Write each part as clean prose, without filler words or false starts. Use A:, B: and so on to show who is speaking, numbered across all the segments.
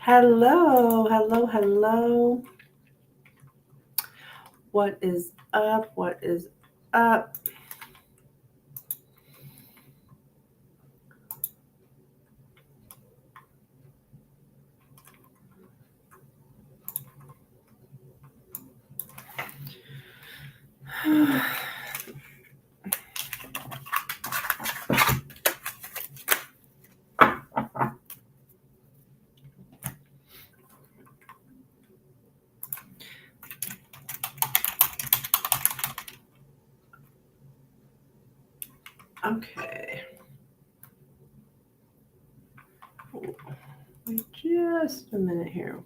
A: Hello, hello, hello. What is up? What is up? Okay. Wait just a minute here.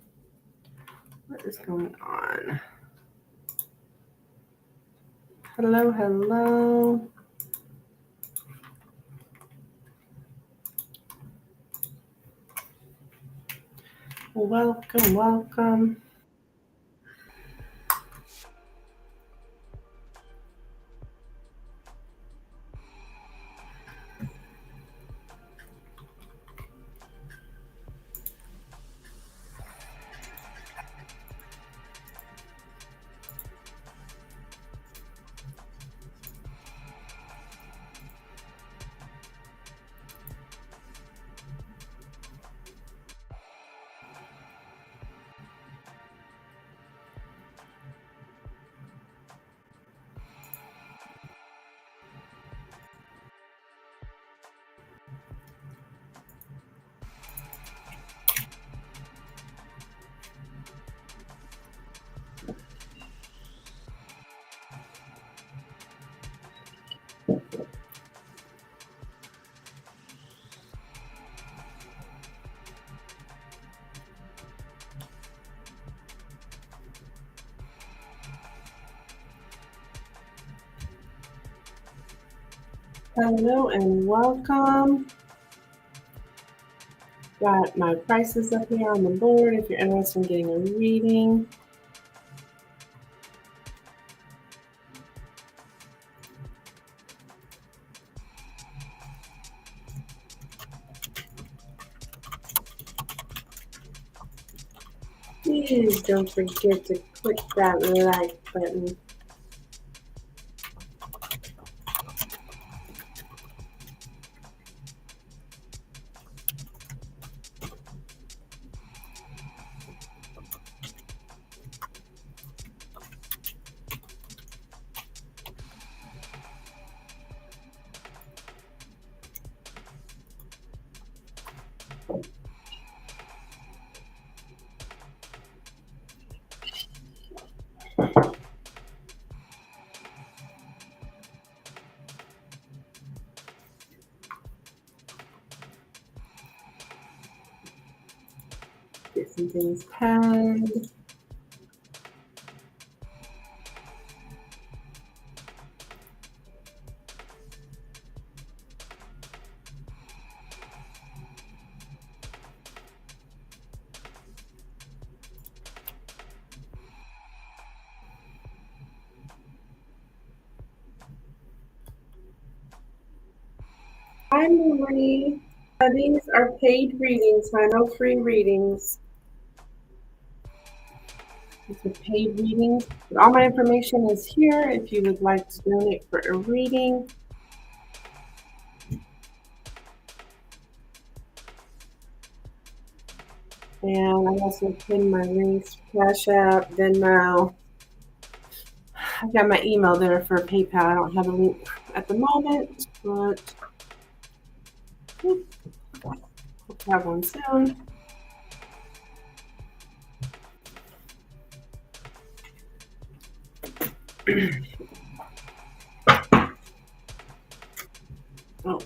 A: What is going on? Hello, hello. Welcome, welcome. Hello and welcome. Got my prices up here on the board if you're interested in getting a reading. Please don't forget to click that like button. Get some things pegged. Hi, Marie. These are paid readings, no free readings. These are paid readings. But all my information is here if you would like to donate for a reading. And I also pinned my links, Cash App, Venmo. I've got my email there for PayPal. I don't have a link at the moment, but hope to have one soon. Oh.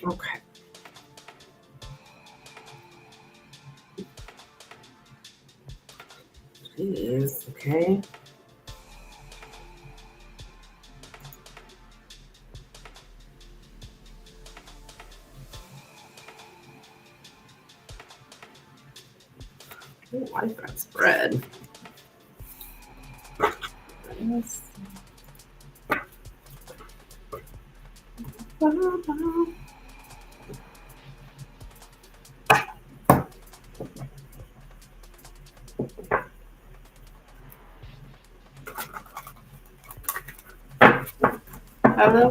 A: Okay. Jeez. Okay. Oh, I've got spread. Yes. Hello,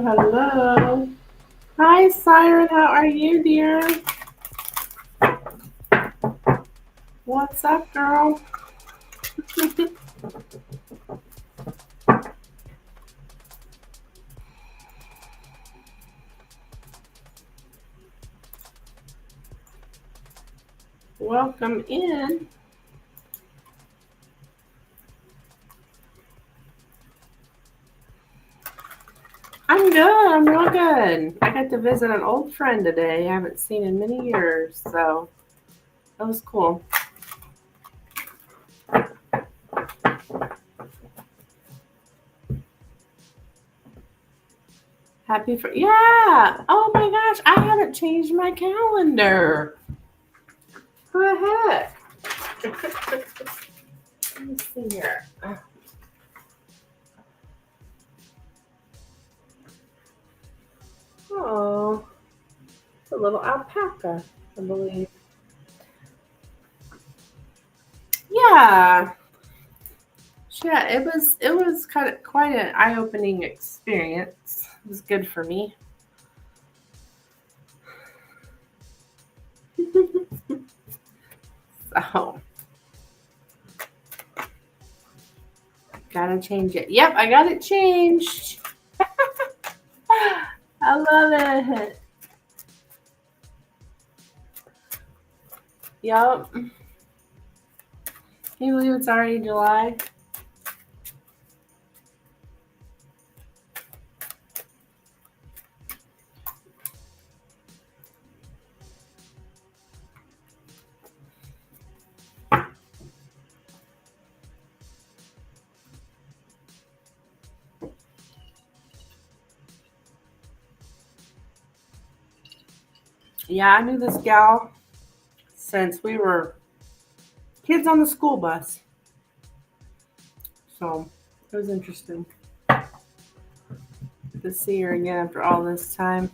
A: hello. Hi, Siren. How are you, dear? What's up, girl? Welcome in. I'm good. I'm real good. I got to visit an old friend today I haven't seen in many years, so that was cool. Happy for yeah. Oh my gosh, I haven't changed my calendar. What the heck? Let me see here. Oh, it's a little alpaca, I believe. Yeah. Yeah, it was kind of quite an eye-opening experience. It was good for me. So gotta change it. Yep, I got it changed. I love it. Yep. Can you believe it's already July? Yeah, I knew this gal since we were kids on the school bus. So it was interesting to see her again after all this time.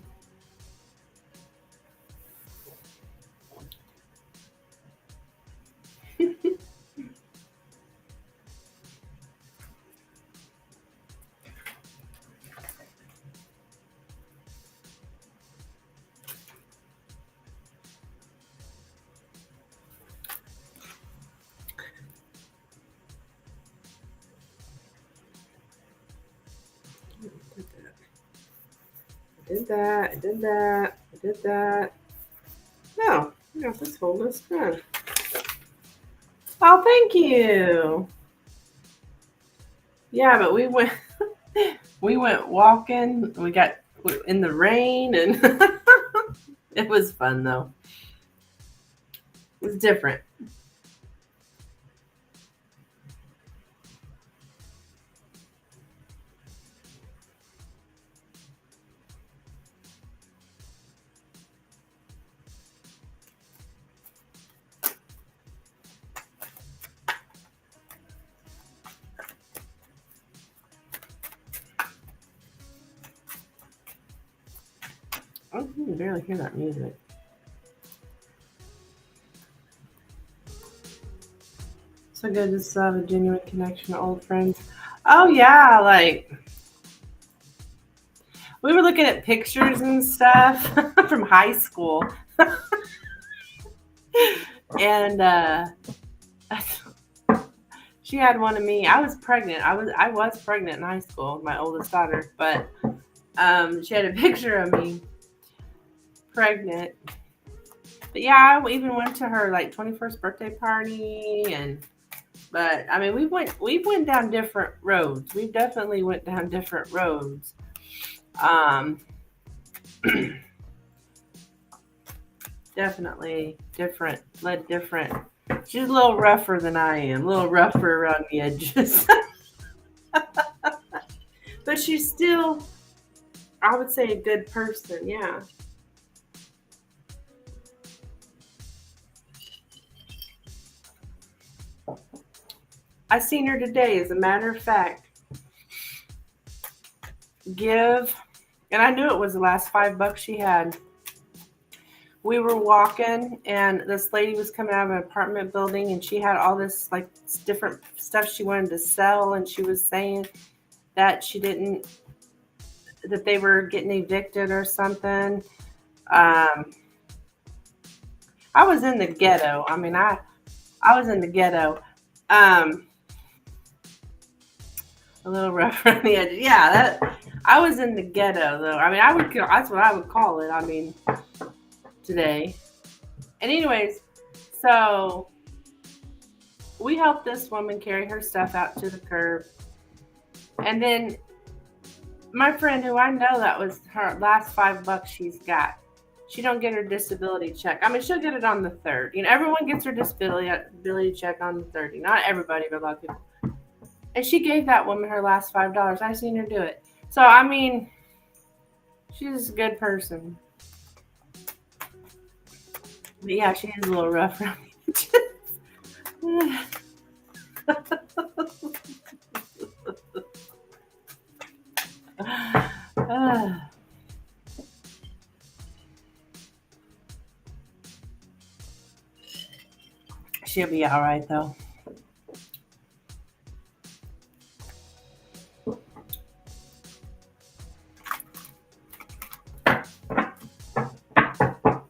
A: I did that. I did that. I did that. No, I got this whole list done. Oh, thank you. Yeah, but we went walking. We got in the rain, and it was fun though. It was different. Oh, you can barely hear that music. So good to still have a genuine connection to old friends. Oh yeah, like we were looking at pictures and stuff from high school, and she had one of me. I was pregnant. I was pregnant in high school, my oldest daughter, but she had a picture of me pregnant. But yeah, I even went to her like 21st birthday party, and but I mean we went down different roads. We definitely went down different roads. Um Definitely different. Led different. She's a little rougher than I am. A little rougher around the edges. But she's still, I would say, a good person. Yeah. I seen her today, as a matter of fact. Give, and I knew it was the last $5 she had. We were walking, and this lady was coming out of an apartment building, and she had all this like different stuff she wanted to sell, and she was saying that she didn't, that they were getting evicted or something. Um, I was in the ghetto. I mean, I was in the ghetto. Um, a little rough around the edge. Yeah, that I was in the ghetto though. I mean, that's what I would call it. I mean, today. And anyways, so we helped this woman carry her stuff out to the curb. And then my friend, who I know that was her last $5 she's got, she don't get her disability check. I mean, she'll get it on the 3rd. You know, everyone gets her disability check on the 3rd. Not everybody, but a lot of people. And she gave that woman her last $5. I seen her do it. So I mean, she's a good person. But yeah, she is a little rough around the edges. She'll be all right though.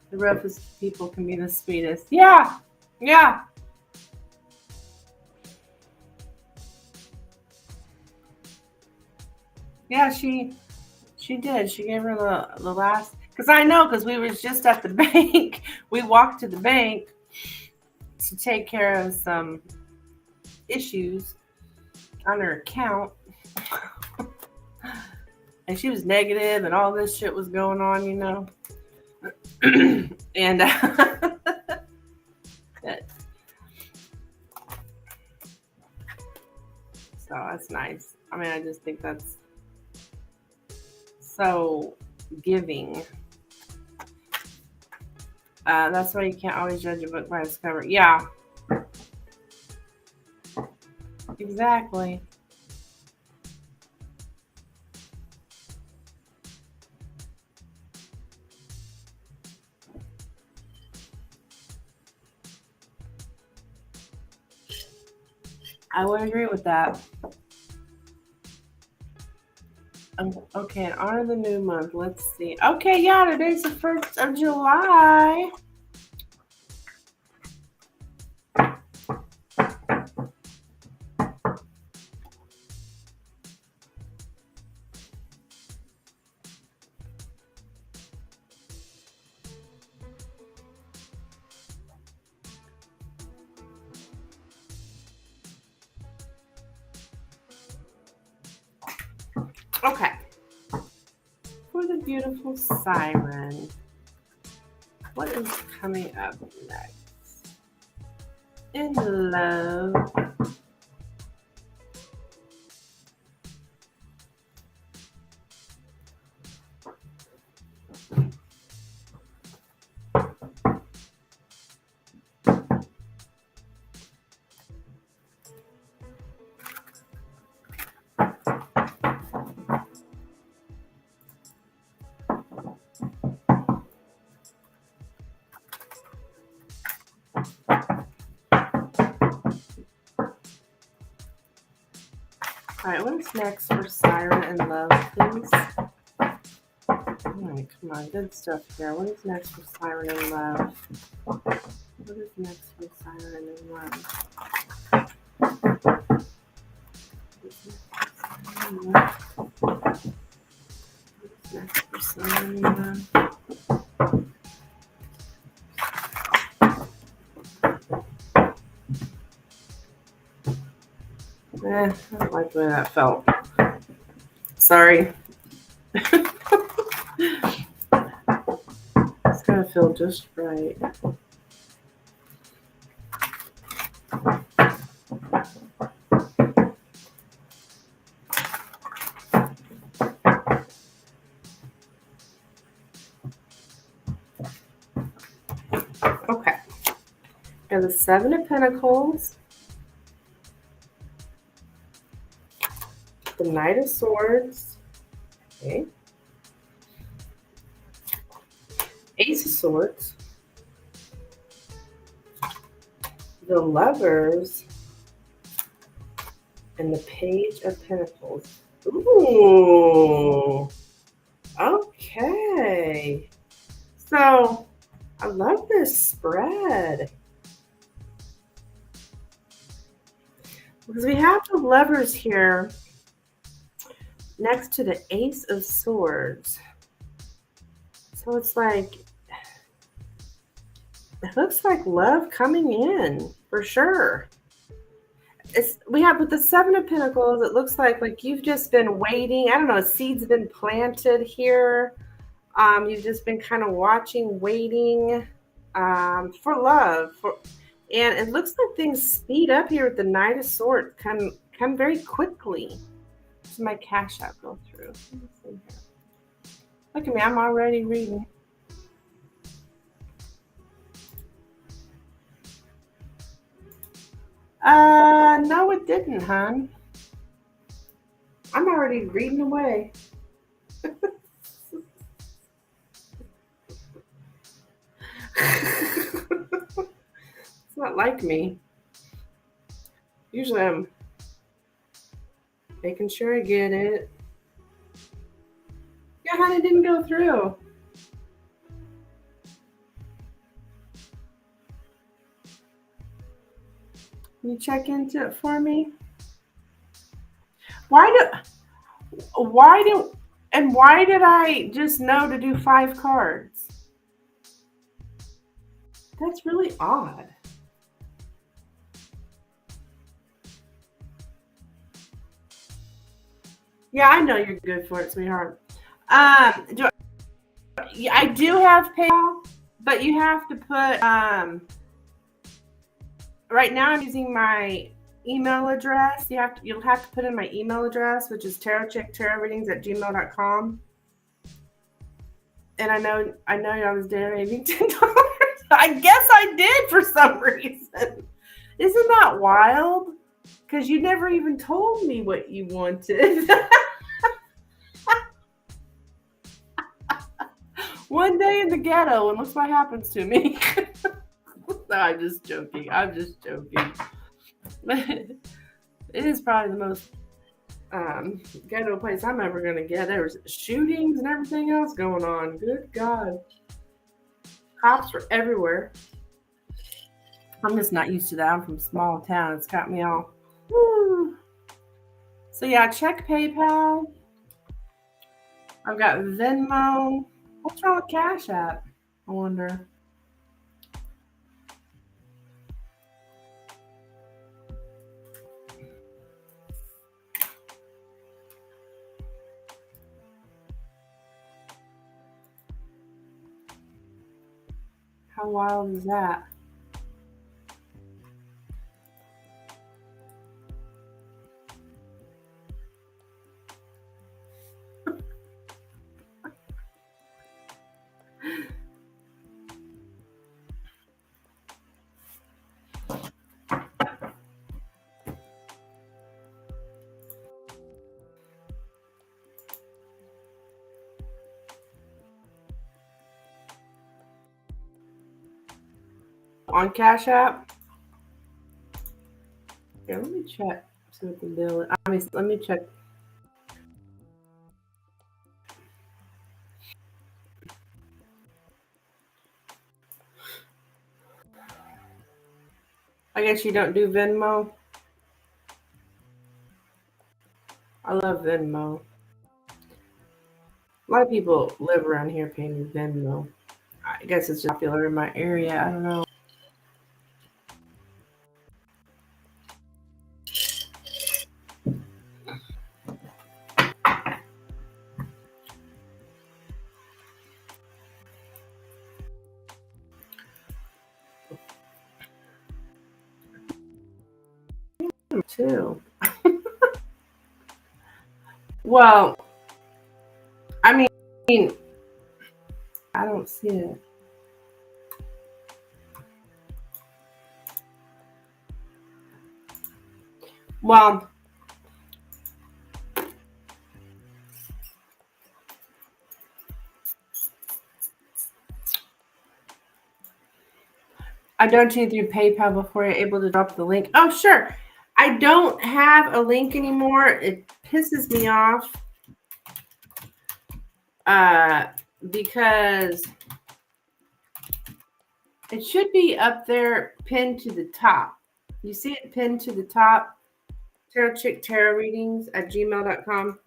A: The roughest people can be the sweetest. Yeah. Yeah. Yeah, she did. She gave her the last, because I know, because we was just at the bank. We walked to the bank to take care of some issues on her account. And she was negative and all this shit was going on, you know. And so that's nice. I mean, I just think that's so giving. That's why you can't always judge a book by its cover. Yeah. Exactly. I would agree with that. Okay, in honor of the new month, let's see. Okay, yeah, today's the 1st of July. Okay. For the beautiful siren, what is coming up next? In love. All right, what is next for Siren and Love, please? All right, come on, good stuff here. What is next for Siren and Love? What is next for Siren and Love? What is next for Siren and Love? I don't like the way that felt. Sorry. Just gotta feel just right. Okay. Got the Seven of Pentacles, the Knight of Swords, okay, Ace of Swords, the Lovers, and the Page of Pentacles. Ooh, okay. So I love this spread because we have the Lovers here next to the Ace of Swords. So it's like, it looks like love coming in for sure. We have with the Seven of Pentacles, it looks like you've just been waiting. I don't know, a seed's been planted here. You've just been kind of watching, waiting for love. And it looks like things speed up here with the Knight of Swords. Come very quickly. Does my Cash App go through? Let me see here. Look at me, I'm already reading. No, it didn't, hon. I'm already reading away. It's not like me. Usually I'm making sure I get it. Yeah, hon, it didn't go through. Can you check into it for me? Why did I just know to do 5 cards? That's really odd. Yeah, I know you're good for it, sweetheart. I do have PayPal, but you have to put right now I'm using my email address. You'll have to put in my email address, which is tarotchicktarotreadings@gmail.com. And I know I was donating $10. I guess I did for some reason. Isn't that wild? Because you never even told me what you wanted. One day in the ghetto, and look what happens to me. No, I'm just joking. It is probably the most ghetto place I'm ever going to get. There was shootings and everything else going on. Good God. Cops were everywhere. I'm just not used to that. I'm from a small town. It's got me all. Woo. So yeah, check PayPal. I've got Venmo. What's wrong with Cash App? I wonder. How wild is that? On Cash App? Here, let me check. See what the deal is. Let me check. I guess you don't do Venmo? I love Venmo. A lot of people live around here paying Venmo. I guess it's just popular in my area. I don't know. too. Well, I mean, I don't see it. Well, I donated through PayPal before you're able to drop the link. Oh, sure. I don't have a link anymore. It pisses me off because it should be up there pinned to the top. You see it pinned to the top? Tarot Chick Tarot Readings at gmail.com.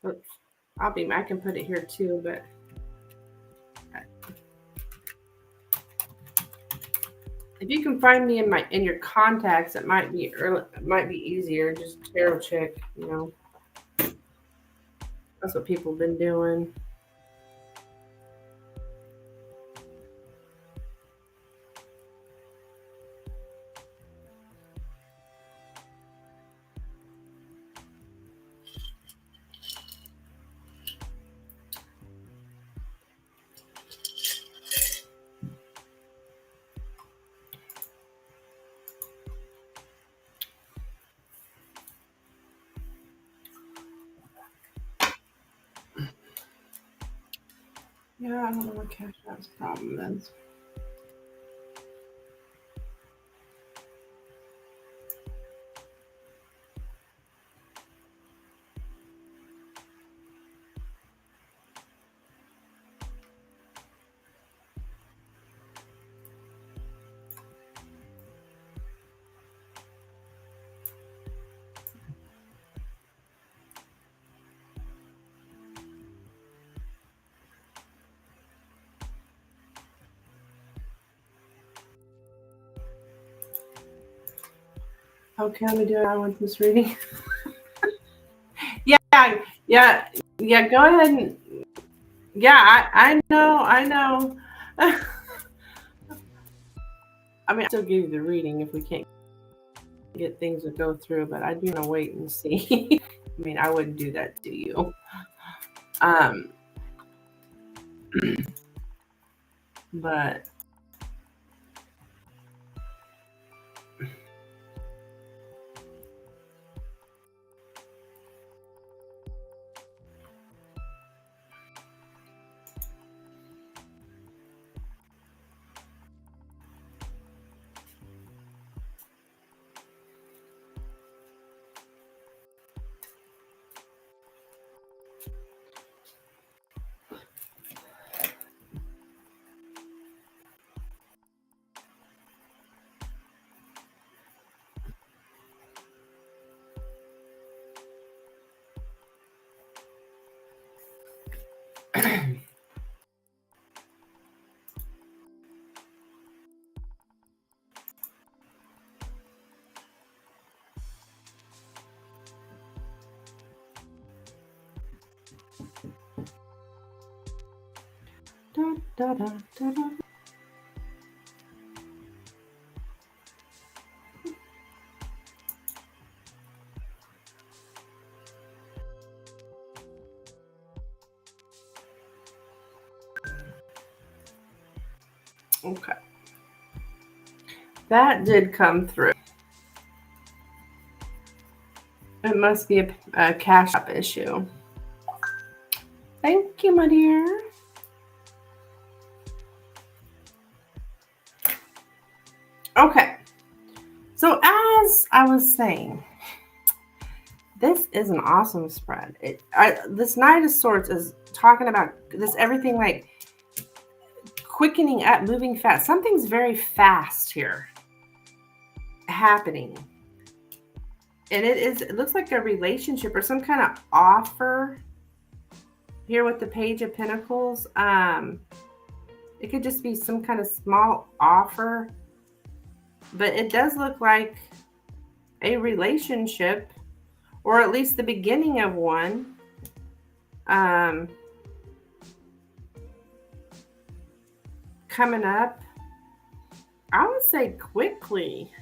A: Oops. I can put it here too, but if you can find me in your contacts, it might be easier. Just Tarot Chick, you know. That's what people have been doing. Yeah, I don't know what Cash App's problem is. Okay, let me do it. I want this reading. yeah. Go ahead and I know. I mean, I'll still give you the reading if we can't get things to go through, but I do want to wait and see. I mean, I wouldn't do that to you. But da, da, da, da. Okay. That did come through. It must be a Cash App issue. Thank you, my dear. Okay. So as I was saying, this is an awesome spread. This Knight of Swords is talking about this everything like quickening up, moving fast. Something's very fast here happening. And it looks like a relationship or some kind of offer here with the Page of Pentacles. It could just be some kind of small offer, but it does look like a relationship, or at least the beginning of one. Coming up, I would say quickly.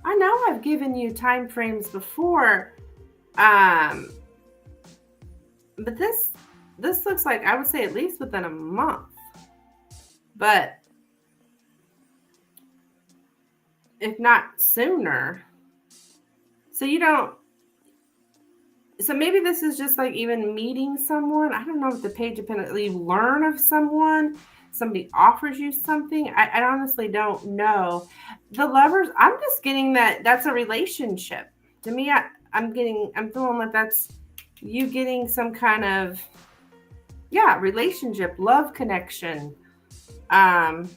A: I know I've given you time frames before, but this looks like, I would say, at least within a month, but if not sooner. So you don't. So maybe this is just like even meeting someone. I don't know if the page of Pentacles, you learn of someone, somebody offers you something. I honestly don't know. The Lovers, I'm just getting that that's a relationship. To me, I'm feeling like that's you getting some kind of, yeah, relationship, love connection, or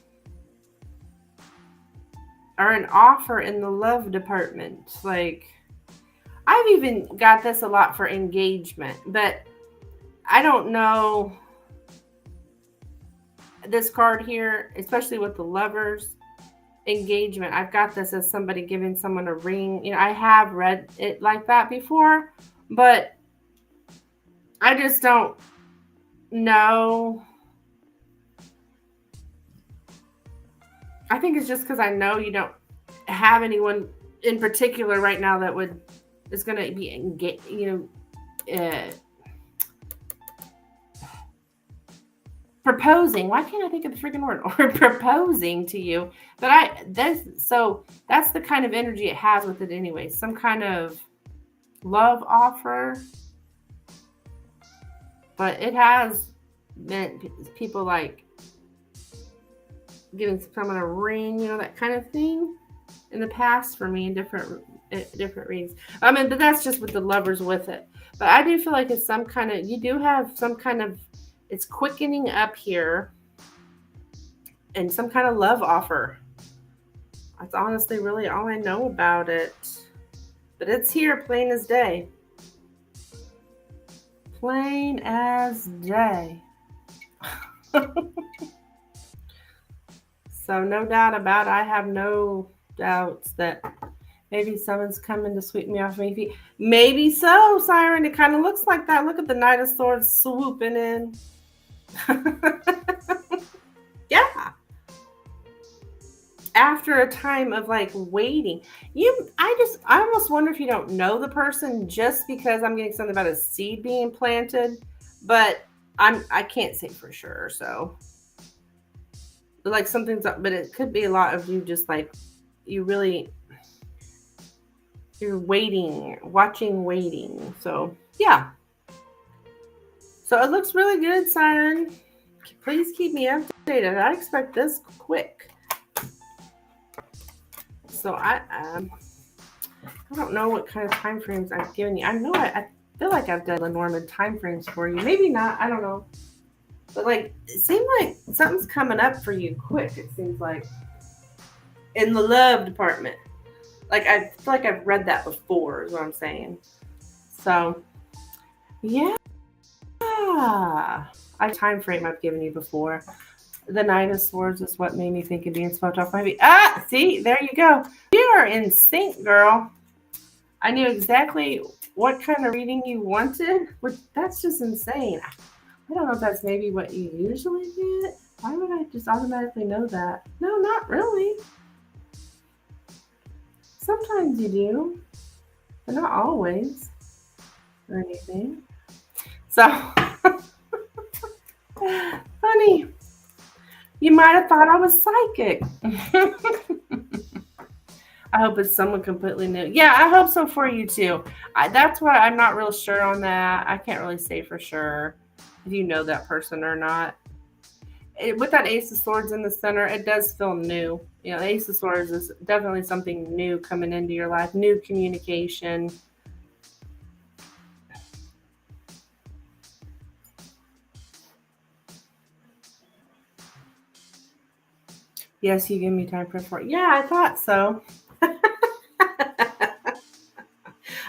A: an offer in the love department. Like, I've even got this a lot for engagement, but I don't know this card here, especially with the Lovers engagement. I've got this as somebody giving someone a ring. You know, I have read it like that before, but I just don't know. I think it's just because I know you don't have anyone in particular right now that is going to be engaged, proposing. Why can't I think of the freaking word? Or proposing to you. But that's the kind of energy it has with it anyway. Some kind of love offer. But it has meant people like giving someone a ring, that kind of thing in the past for me in different readings. I mean, but that's just with the Lovers with it. But I do feel like it's some kind of, you do have some kind of, it's quickening up here and some kind of love offer. That's honestly really all I know about it. But it's here, plain as day. Plain as day. So no doubt about it. I have no doubts that maybe someone's coming to sweep me off my feet. Maybe so, Siren. It kind of looks like that. Look at the Knight of Swords swooping in. Yeah. After a time of like waiting, I almost wonder if you don't know the person just because I'm getting something about a seed being planted, but I can't say for sure. So, like something's up, but it could be a lot of you just like you're waiting, waiting. So yeah. So it looks really good, Siren. Please keep me updated. I expect this quick. So I don't know what kind of time frames I've given you. I know I feel like I've done Lenormand time frames for you. Maybe not. I don't know. But like, it seemed like something's coming up for you quick. It seems like in the love department. Like I feel like I've read that before. Is what I'm saying. So yeah, time frame I've given you before. The Knight of Swords is what made me think of being swept off my feet. See, there you go. You are in sync, girl. I knew exactly what kind of reading you wanted. That's just insane. I don't know if that's maybe what you usually get. Why would I just automatically know that? No, not really. Sometimes you do, but not always or anything. So, funny. You might have thought I was psychic. I hope it's someone completely new. Yeah, I hope so for you too. That's why I'm not real sure on that. I can't really say for sure if you know that person or not. With that Ace of Swords in the center, it does feel new. The Ace of Swords is definitely something new coming into your life, new communication. Yes, you give me time for it. Yeah, I thought so.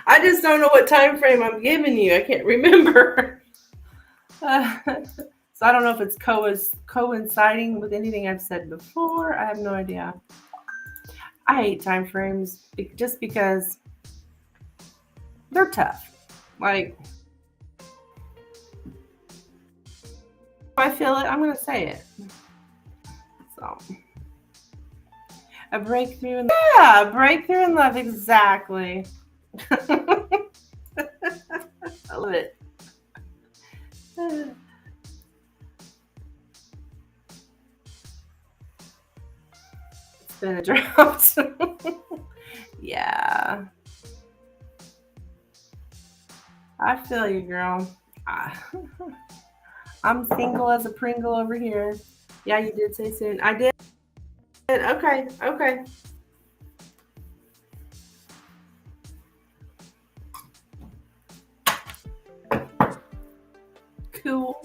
A: I just don't know what time frame I'm giving you. I can't remember. So I don't know if it's coinciding with anything I've said before. I have no idea. I hate time frames just because they're tough. Like, if I feel it, I'm going to say it. So, A breakthrough in yeah, a breakthrough in love, exactly. I love it. It's been a drought. Yeah. I feel you, girl. I'm single as a Pringle over here. Yeah, you did say soon. I did. Okay, okay. Cool.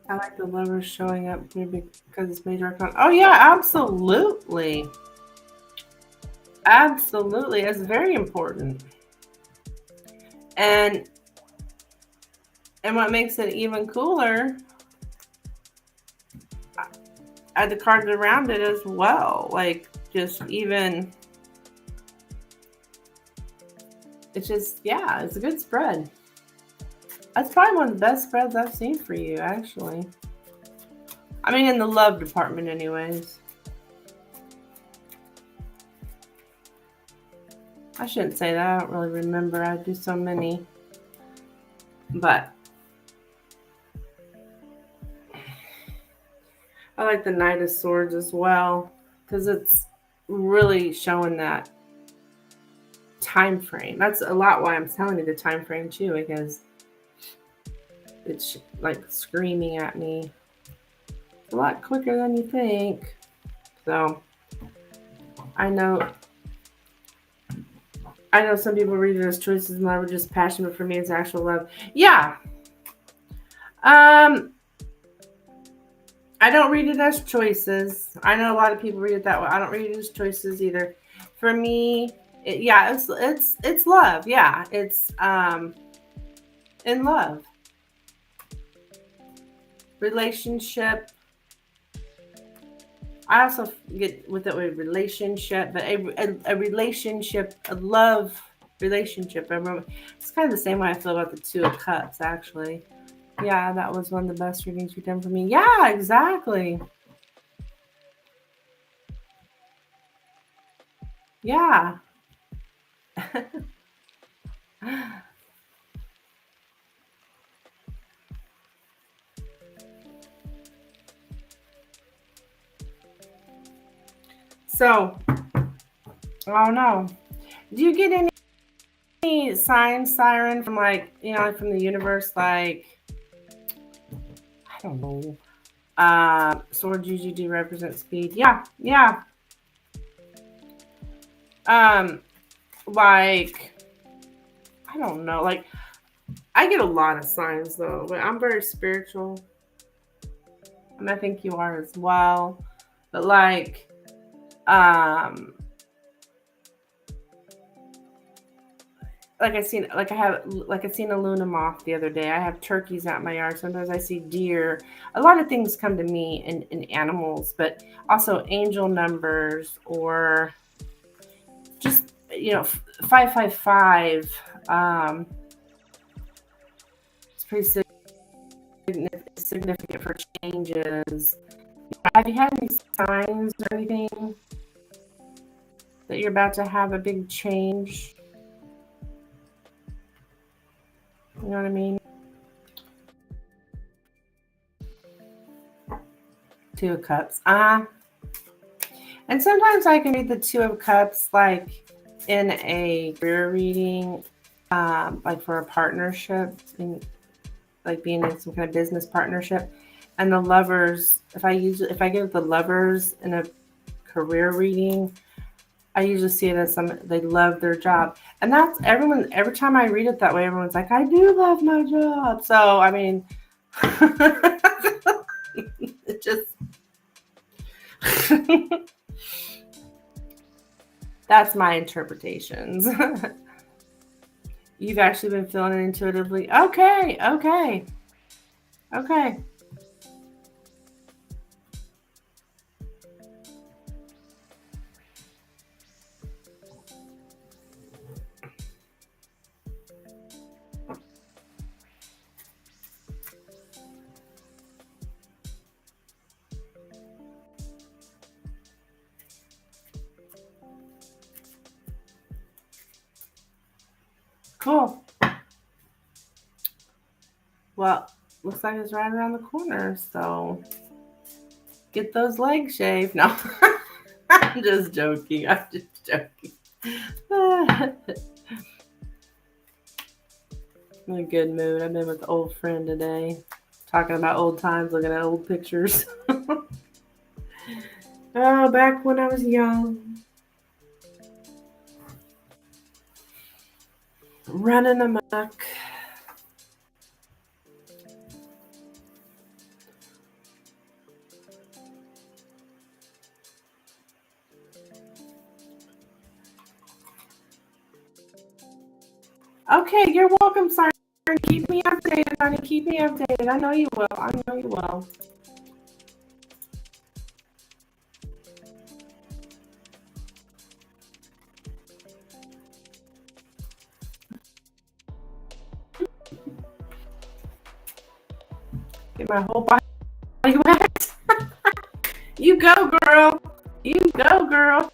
A: I like the lovers showing up maybe because it's major arcana. Oh yeah, absolutely. Absolutely. It's very important. And what makes it even cooler, add the cards around it as well. Like just even it's just yeah, it's a good spread. That's probably one of the best spreads I've seen for you, actually. I mean, in the love department, anyways. I shouldn't say that. I don't really remember. I do so many. But I like the Knight of Swords as well because it's really showing that time frame. That's a lot why I'm telling you the time frame too, because it's like screaming at me. It's a lot quicker than you think. So I know some people read it as choices and love are just passion, but for me it's actual love. Yeah. I don't read it as choices. I know a lot of people read it that way. I don't read it as choices either. For me, it's love. Yeah, it's in love. Relationship. I also get with it with relationship, but a relationship, a love relationship. It's kind of the same way I feel about the Two of Cups, actually. Yeah, that was one of the best readings you've done for me. Yeah, exactly. Yeah. So, oh no. Do you get any signs, siren, from like, from the universe, like, I don't know. Swords usually do represent speed. Yeah, yeah. Like, I don't know. Like, I get a lot of signs though, but I'm very spiritual. And I think you are as well. But like, I seen a Luna moth the other day. I have turkeys out in my yard. Sometimes I see deer. A lot of things come to me in animals, but also angel numbers or just 555. It's pretty significant for changes. Have you had any signs or anything that you're about to have a big change? You know what I mean? Two of Cups. And sometimes I can read the Two of Cups like in a career reading, like for a partnership, and like being in some kind of business partnership. And the Lovers, if I give the Lovers in a career reading, I usually see it as they love their job. And that's every time I read it that way, everyone's like, I do love my job. So, I mean, It just that's my interpretations. You've actually been feeling it intuitively. Okay. Cool. Well, looks like it's right around the corner, so get those legs shaved. No, I'm just joking. I'm in a good mood. I've been with an old friend today, talking about old times, looking at old pictures. Oh, back when I was young. Running amok. Okay, you're welcome, Siren. Keep me updated, honey. Keep me updated. I know you will. I know you will. Get my whole body wet. You go, girl. You go, girl.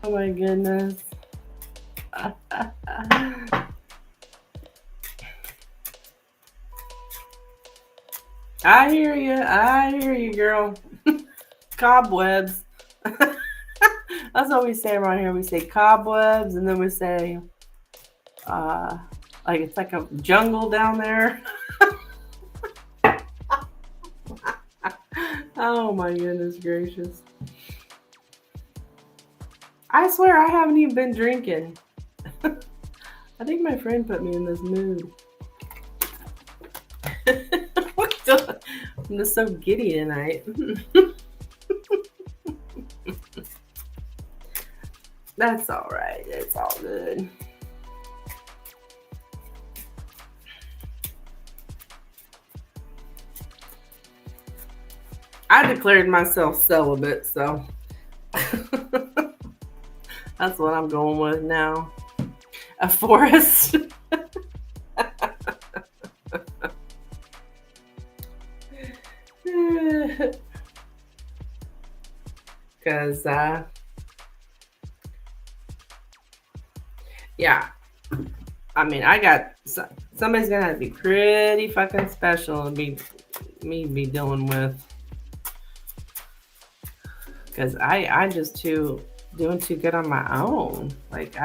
A: Oh my goodness. I hear you, girl. Cobwebs. That's what we say around here. We say cobwebs, and then we say, like it's like a jungle down there. Oh my goodness gracious. I swear I haven't even been drinking. I think my friend put me in this mood. I'm just so giddy tonight. That's all right. It's all good. I declared myself celibate, so that's what I'm going with now. A forest. Because, yeah. I mean, somebody's going to be pretty fucking special to be dealing with. Because I just doing too good on my own. Like,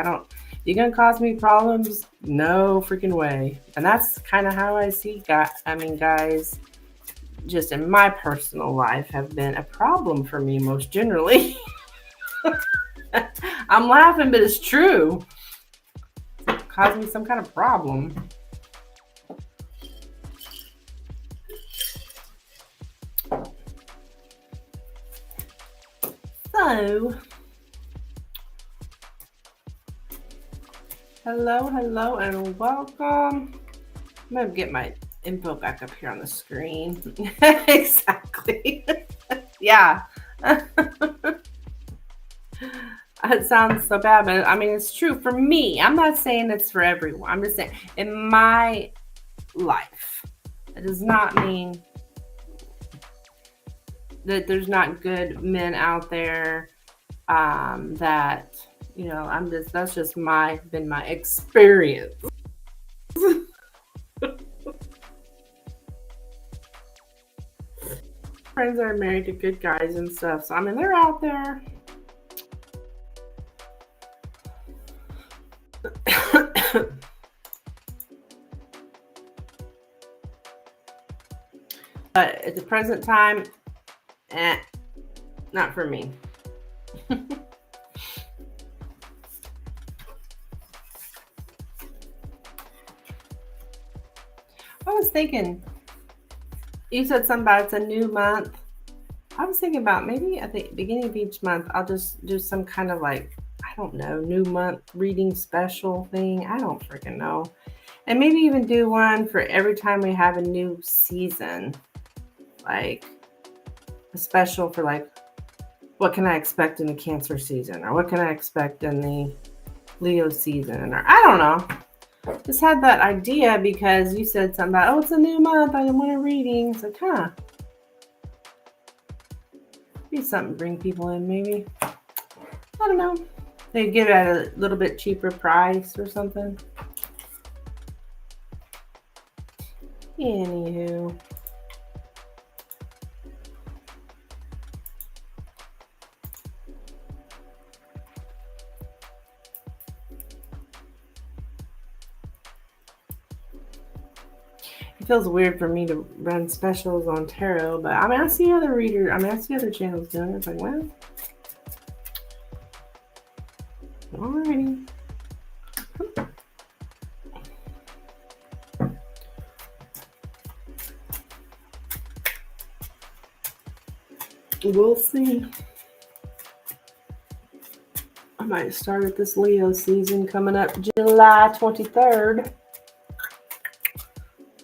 A: you gonna cause me problems? No freaking way. And that's kind of how I see guys just in my personal life have been a problem for me most generally. I'm laughing, but it's true. Cause me some kind of problem. So, hello, and welcome. I'm gonna get my info back up here on the screen. Exactly. Yeah. It sounds so bad, but I mean, it's true for me. I'm not saying it's for everyone. I'm just saying in my life, it does not mean that there's not good men out there, that, you know, that's just been my experience. Friends that are married to good guys and stuff. So, I mean, they're out there. But at the present time, Not for me. I was thinking, you said something about it's a new month. I was thinking about maybe at the beginning of each month, I'll just do some kind of like, I don't know, new month reading special thing. I don't freaking know. And maybe even do one for every time we have a new season. Like a special for like, what can I expect in the Cancer season? Or what can I expect in the Leo season? Or I don't know. Just had that idea because you said something about, oh, it's a new month. I want a reading. It's like, huh. Be something to bring people in, maybe. I don't know. They get it at a little bit cheaper price or something. Anywho. It feels weird for me to run specials on tarot, but I mean, I see other readers, I see other channels doing it. It's like, well, alrighty. We'll see. I might start at this Leo season coming up July 23rd.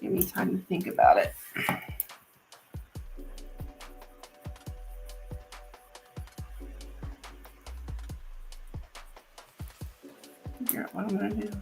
A: Give me time to think about it. Figure out what I'm going to do.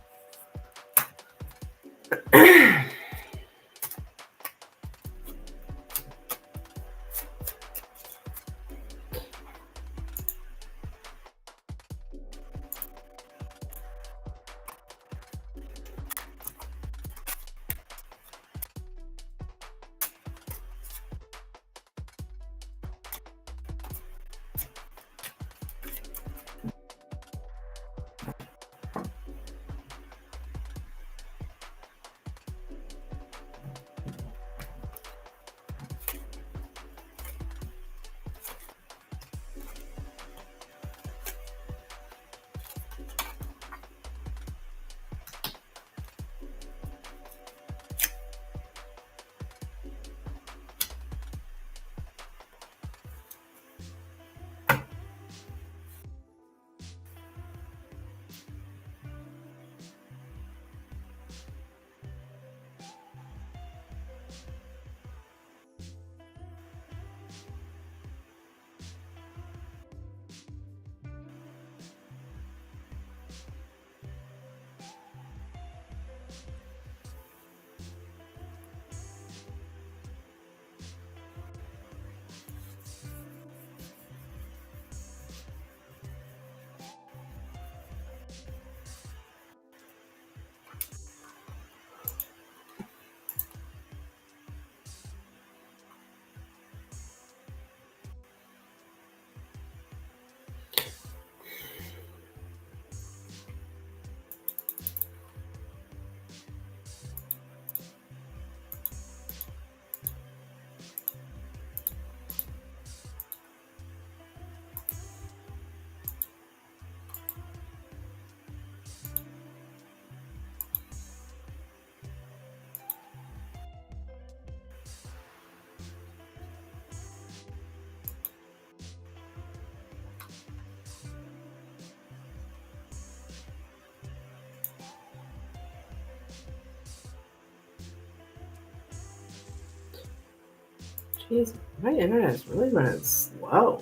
A: Jeez, my internet is really running slow.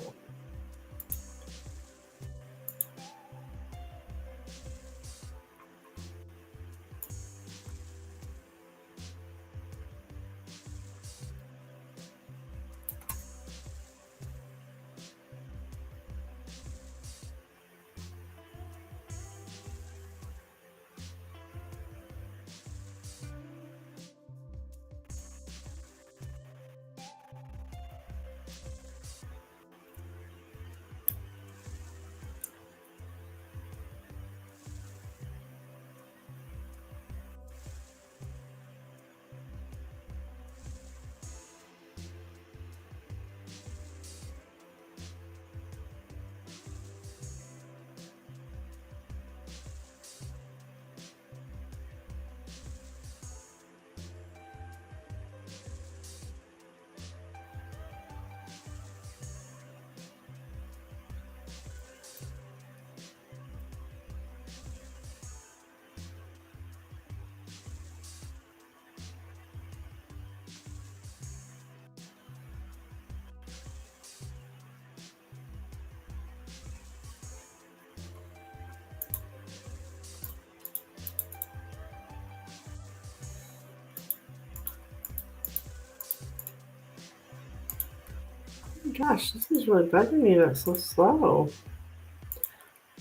A: Gosh, this is really bugging me. That's so slow.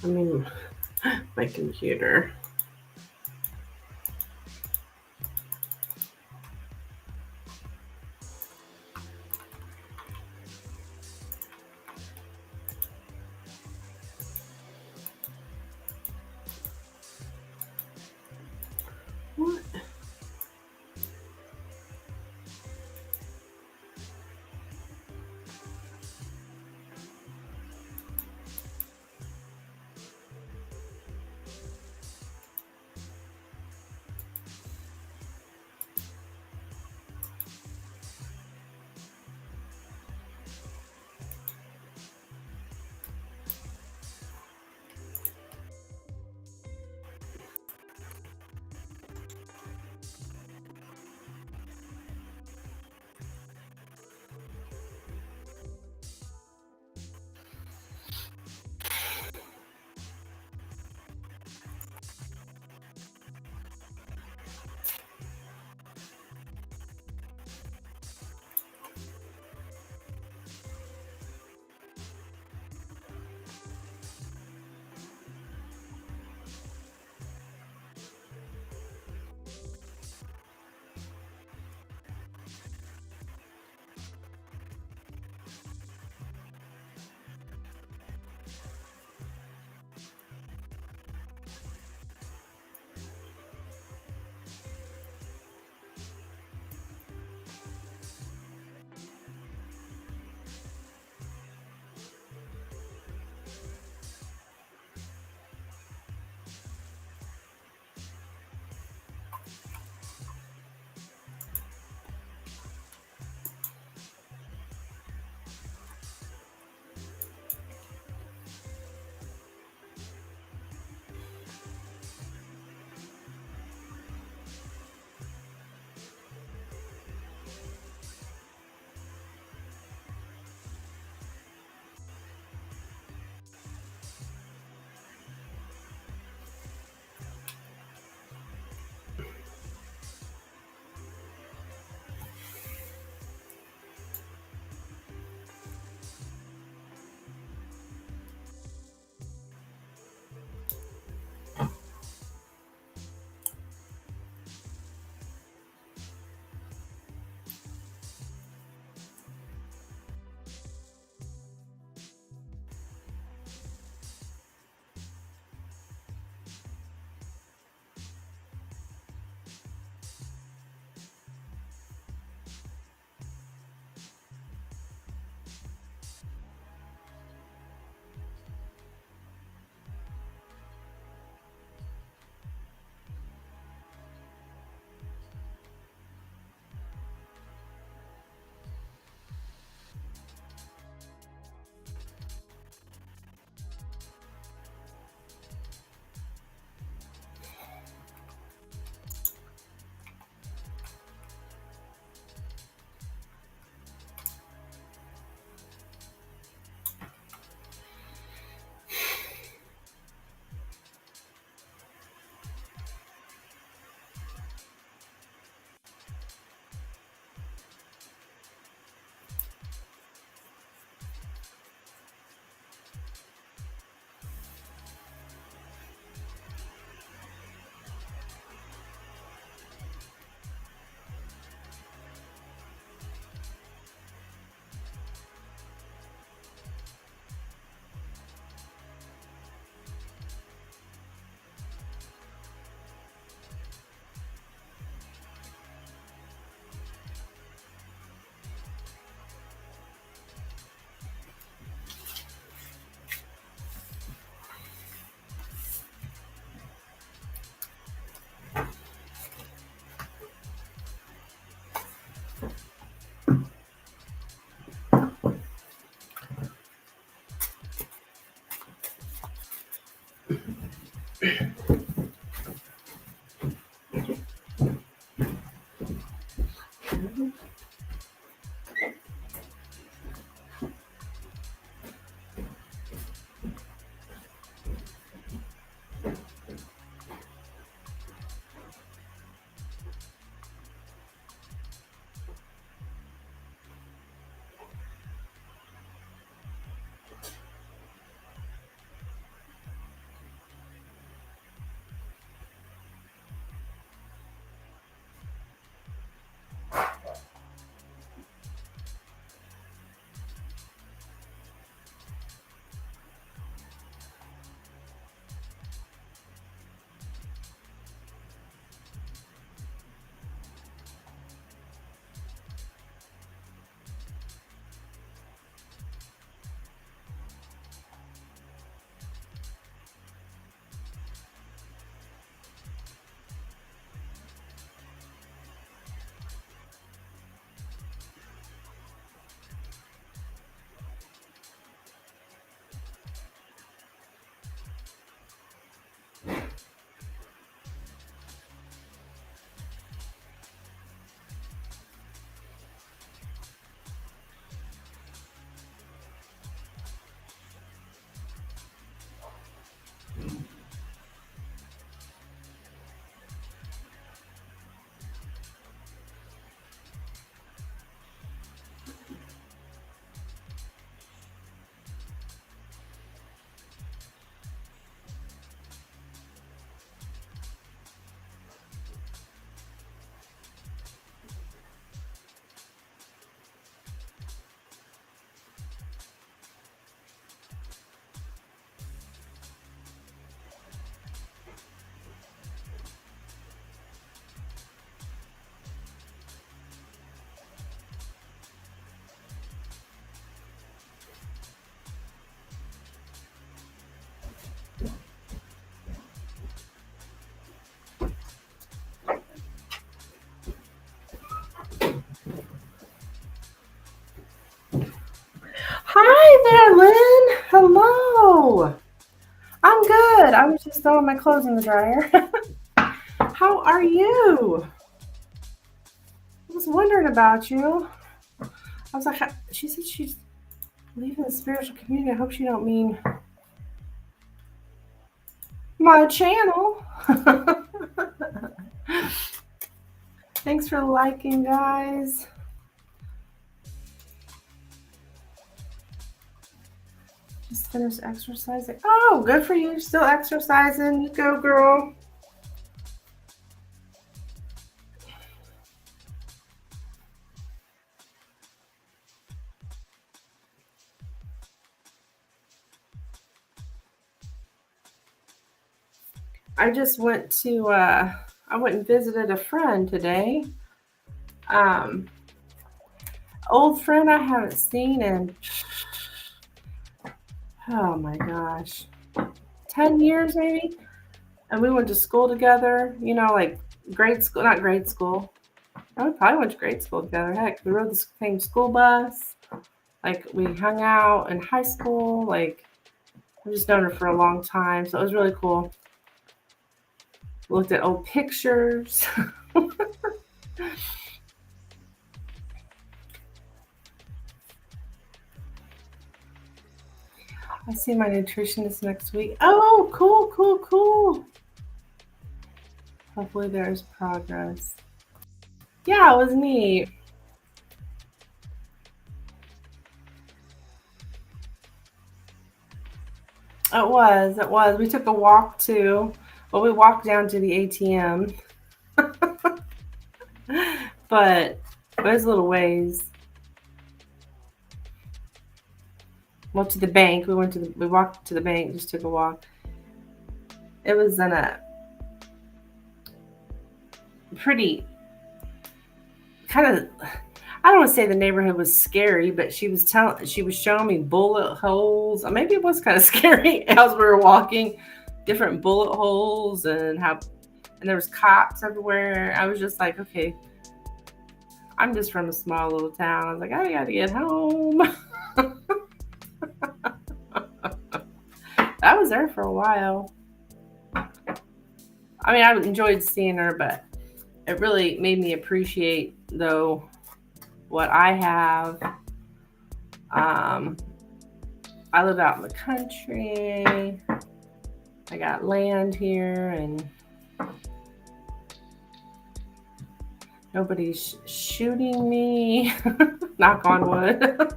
A: I mean, my computer. What? there, Lynn. Hello. I'm good. I was just throwing my clothes in the dryer. How are you? I was wondering about you. I was like, she said she's leaving the spiritual community. I hope she don't mean my channel. Thanks for liking, guys. Just finished exercising. Oh, good for you. Still exercising. You go, girl. I just went to, I went and visited a friend today. Old friend I haven't seen in, oh my gosh, 10 years maybe. And we went to school together, you know, like grade school, not grade school. We probably went to grade school together. Heck, we rode the same school bus. Like, we hung out in high school. Like, I've just known her for a long time. So it was really cool. Looked at old pictures. I see my nutritionist next week. Oh, cool, cool, cool. Hopefully there's progress. Yeah, it was neat. It was. We took a walk too. Well, we walked down to the ATM. But there's little ways. Well, to the bank. We walked to the bank, just took a walk. It was in a pretty kind of, I don't want to say the neighborhood was scary, but she was showing me bullet holes. Maybe it was kind of scary as we were walking, different bullet holes and there was cops everywhere. I was just like, okay, I'm just from a small little town. I was like, I gotta get home. I was there for a while. I mean, I enjoyed seeing her, but it really made me appreciate, though, what I have. I live out in the country. I got land here, and nobody's shooting me. Knock on wood.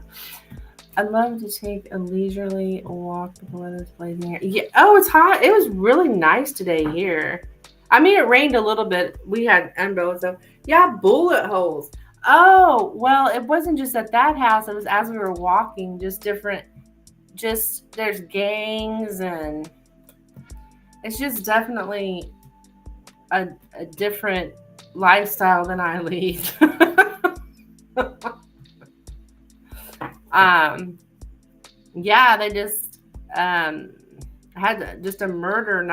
A: I love to take a leisurely walk with the weather's blazing here. Yeah. Oh, it's hot. It was really nice today here. I mean, it rained a little bit. We had umbrellas, so yeah, bullet holes. Oh, well, it wasn't just at that house. It was as we were walking, just different. Just there's gangs, and it's just definitely a different lifestyle than I lead. Yeah, they just had just a murder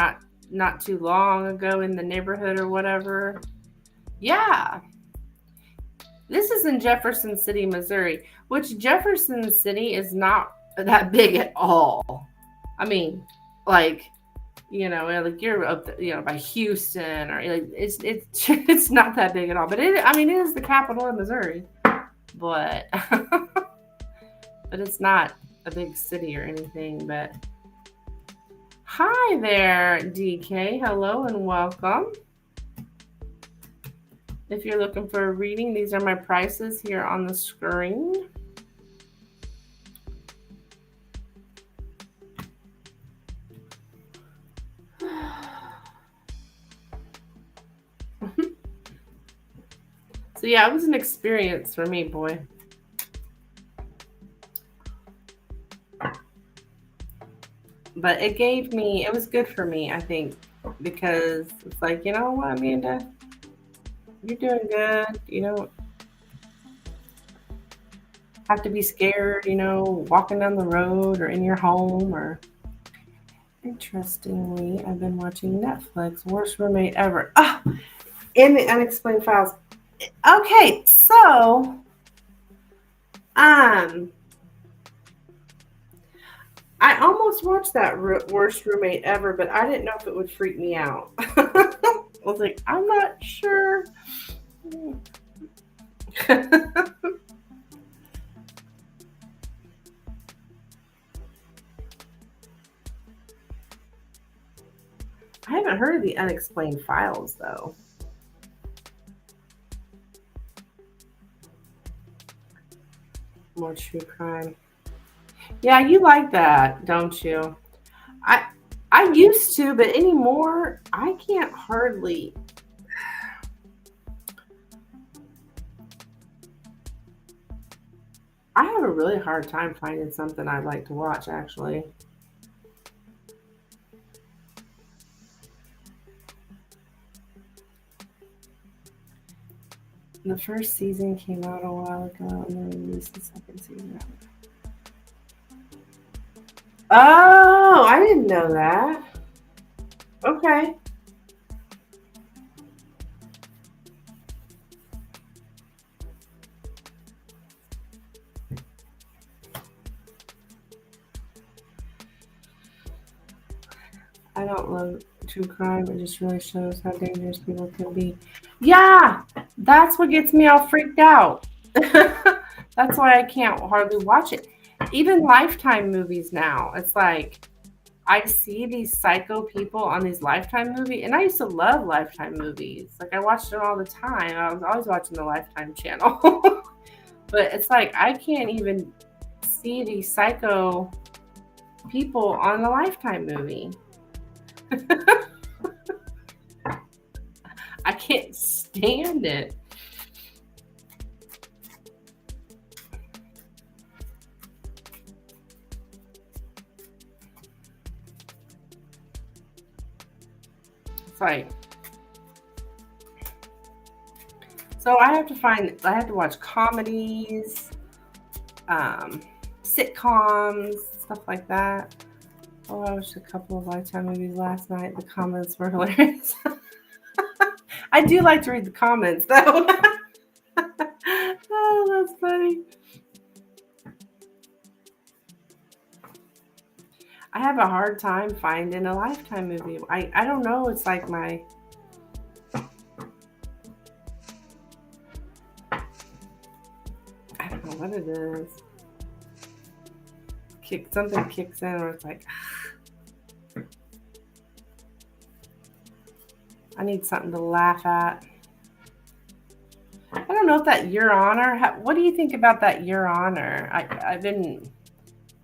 A: not too long ago in the neighborhood or whatever. Yeah. This is in Jefferson City, Missouri, which Jefferson City is not that big at all. I mean, like, you know, like you're up, by Houston, or like it's not that big at all. But it is the capital of Missouri, but but it's not a big city or anything. But hi there, DK. Hello and welcome. If you're looking for a reading, these are my prices here on the screen. So yeah, it was an experience for me, boy. But it was good for me, I think, because it's like, you know what, Amanda? You're doing good. You don't have to be scared, walking down the road or in your home. Or interestingly, I've been watching Netflix, Worst Roommate Ever. Oh, in the Unexplained Files. Okay, so I almost watched that Worst Roommate Ever, but I didn't know if it would freak me out. I was like, I'm not sure. I haven't heard of the Unexplained Files, though. More true crime. Yeah, you like that, don't you? I I used to, but anymore, I can't hardly. I have a really hard time finding something I'd like to watch, actually. The first season came out a while ago, and then they released the second season. Oh, I didn't know that. Okay. I don't love true crime. It just really shows how dangerous people can be. Yeah, that's what gets me all freaked out. That's why I can't hardly watch it. Even Lifetime movies now, it's like I see these psycho people on these Lifetime movies, and I used to love Lifetime movies. Like I watched them all the time. I was always watching the Lifetime channel. But it's like I can't even see these psycho people on the Lifetime movie. I can't stand it. It's like, so I have to watch comedies, sitcoms, stuff like that. Oh, I watched a couple of Lifetime movies last night. The comments were hilarious. I do like to read the comments, though. Oh, that's funny. I have a hard time finding a Lifetime movie. I don't know. It's like my. I don't know what it is. Something kicks in, or it's like. I need something to laugh at. I don't know if that Your Honor. What do you think about that Your Honor? I've been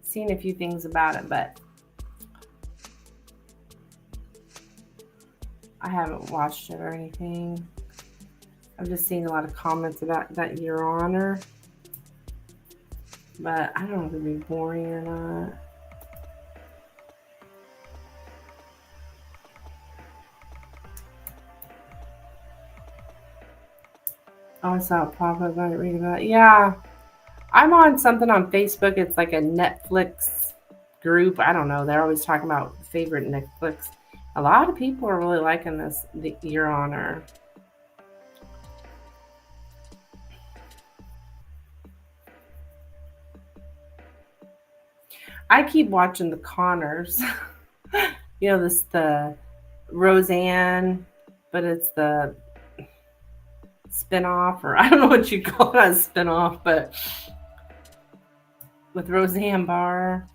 A: seeing a few things about it, but I haven't watched it or anything. I've just seen a lot of comments about that Your Honor, but I don't know if it'd be boring or not. Oh, I saw it pop up. I didn't read about it. Yeah, I'm on something on Facebook. It's like a Netflix group. I don't know. They're always talking about favorite Netflix. A lot of people are really liking this, the Your Honor. I keep watching the Connors. The Roseanne, but it's the spinoff, or I don't know what you call it, a spinoff, but with Roseanne Barr.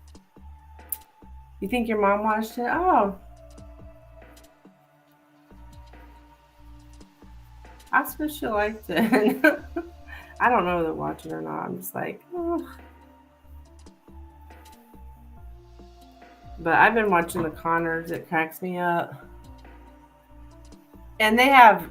A: You think your mom watched it? Oh, I suppose she liked it. I don't know if they're watching or not. I'm just like, oh. But I've been watching the Connors. It cracks me up. And they have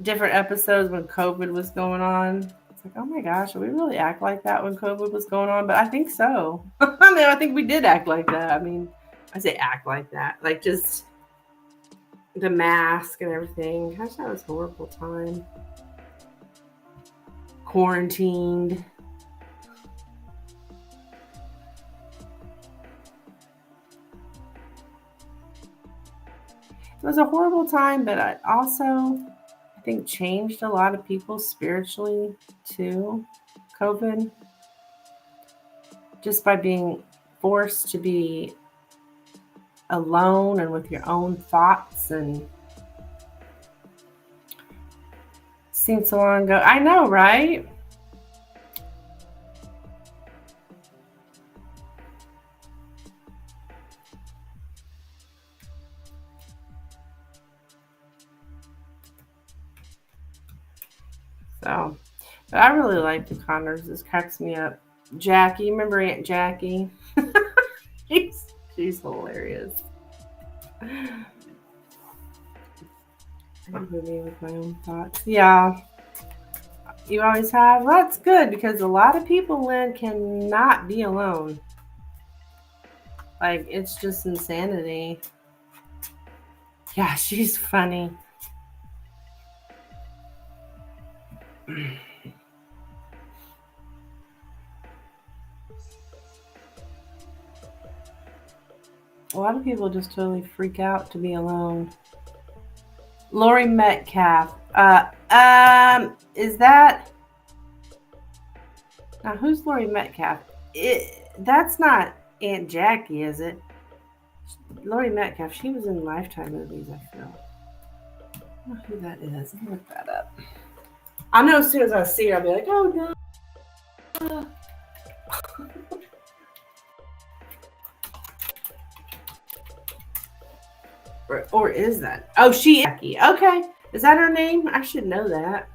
A: different episodes when COVID was going on. It's like, oh my gosh, did we really act like that when COVID was going on? But I think so. I think we did act like that. I mean, I say act like that. Like just the mask and everything. Gosh, that was a horrible time. Quarantined. It was a horrible time, but I also think changed a lot of people spiritually too. COVID, just by being forced to be alone and with your own thoughts, and seems so long ago. I know, right? So, but I really like the Connors. This cracks me up. Jackie, remember Aunt Jackie? she's hilarious. I'm moving with my own thoughts. Yeah, you always have. Well, that's good because a lot of people, Lynn, cannot be alone. Like, it's just insanity. Yeah, she's funny. A lot of people just totally freak out to be alone. Lori Metcalf. Is that... Now, who's Lori Metcalf? That's not Aunt Jackie, is it? Lori Metcalf, she was in Lifetime movies, I feel. I don't know who that is. Let me look that up. I know as soon as I see her, I'll be like, oh no. Or is that? Oh, she is Jackie. Okay. Is that her name? I should know that.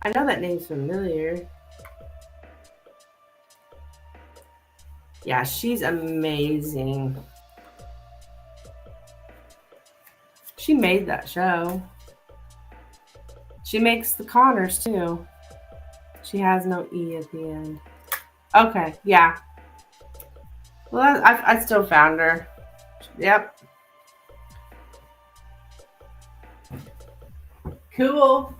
A: I know that name's familiar. Yeah, she's amazing. She made that show. She makes the Connors too. She has no E at the end. Okay, yeah. Well, I still found her. Yep. Cool.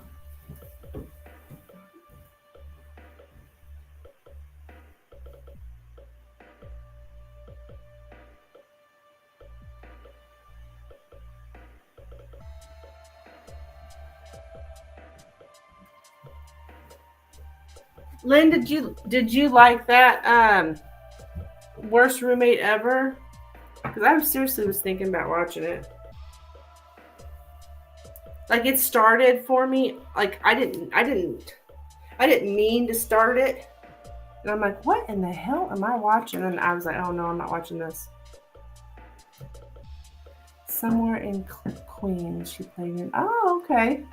A: Lynn, did you like that worst roommate ever? Because I seriously was thinking about watching it. Like, it started for me. Like, I didn't mean to start it. And I'm like, what in the hell am I watching? And I was like, oh no, I'm not watching this. Somewhere in Queens, she played in. Oh, okay.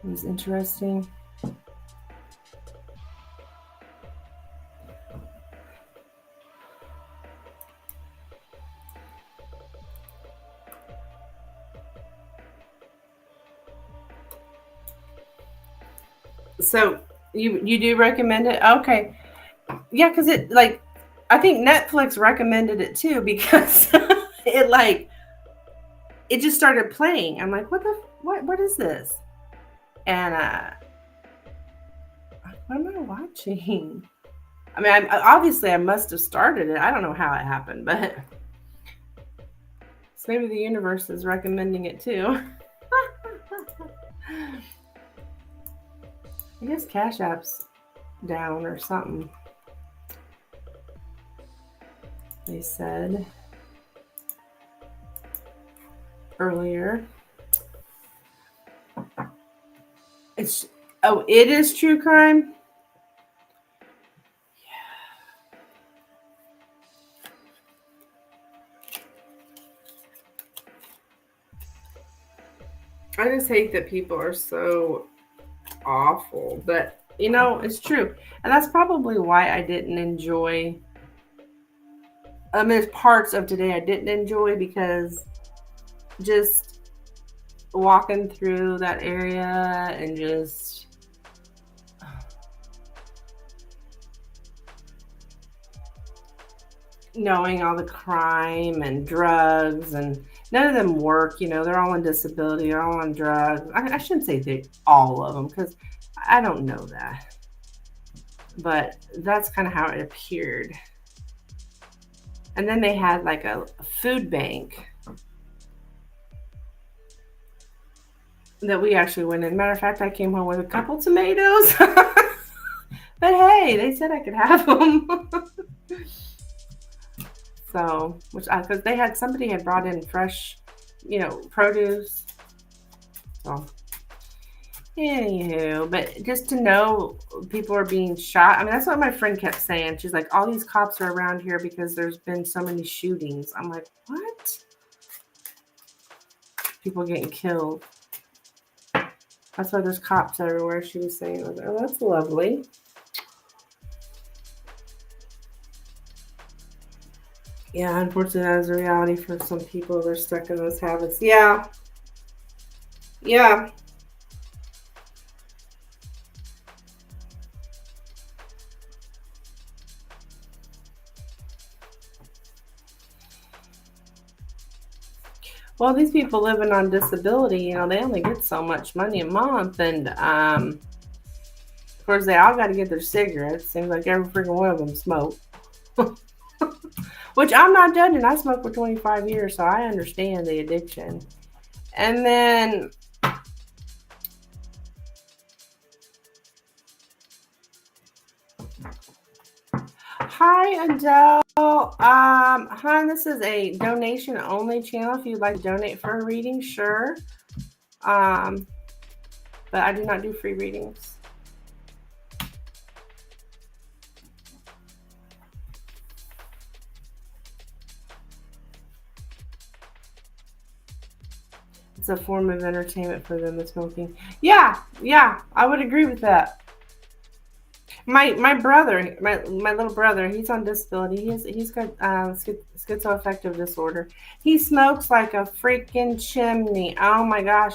A: It was interesting. So you do recommend it? Okay. Yeah, because it, like, I think Netflix recommended it too, because it just started playing. I'm like, what is this? And what am I watching? I mean, obviously I must have started it. I don't know how it happened, but so maybe the universe is recommending it too. I guess Cash App's down or something. They said earlier. It is true crime. I just hate that people are so awful, but it's true. And that's probably why I didn't enjoy, there's parts of today I didn't enjoy, because just walking through that area and just knowing all the crime and drugs, and none of them work. They're all on disability, they're all on drugs. I shouldn't say all of them, because I don't know that, but that's kind of how it appeared. And then they had like a food bank. that we actually went in. Matter of fact, I came home with a couple tomatoes. But hey, they said I could have them. So, because they had, somebody had brought in fresh, produce. So, anywho, but just to know people are being shot. I mean, that's what my friend kept saying. She's like, all these cops are around here because there's been so many shootings. I'm like, what? People getting killed. That's why there's cops everywhere, she was saying. I was like, oh, that's lovely. Yeah, unfortunately, that is a reality for some people. They're stuck in those habits. Yeah. Yeah. Well, these people living on disability, they only get so much money a month. And, of course, they all got to get their cigarettes. Seems like every freaking one of them smoke. Which I'm not judging. I smoked for 25 years, so I understand the addiction. And then hi, Adele. Hon, this is a donation only channel. If you'd like to donate for a reading, sure. But I do not do free readings. It's a form of entertainment for them, the smoking. Yeah, I would agree with that. My brother, my little brother, he's on disability. He's got schizoaffective disorder. He smokes like a freaking chimney. Oh my gosh.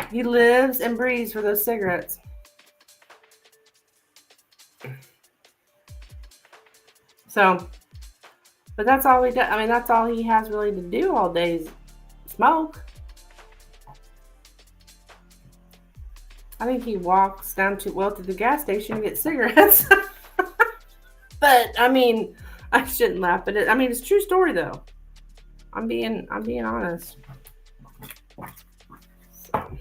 A: He lives and breathes for those cigarettes. So, but that's all he does. I mean, that's all he has really to do all day is smoke. I think he walks down to the gas station to get cigarettes. But I mean, I shouldn't laugh at it. I mean, it's a true story though. I'm being honest. So.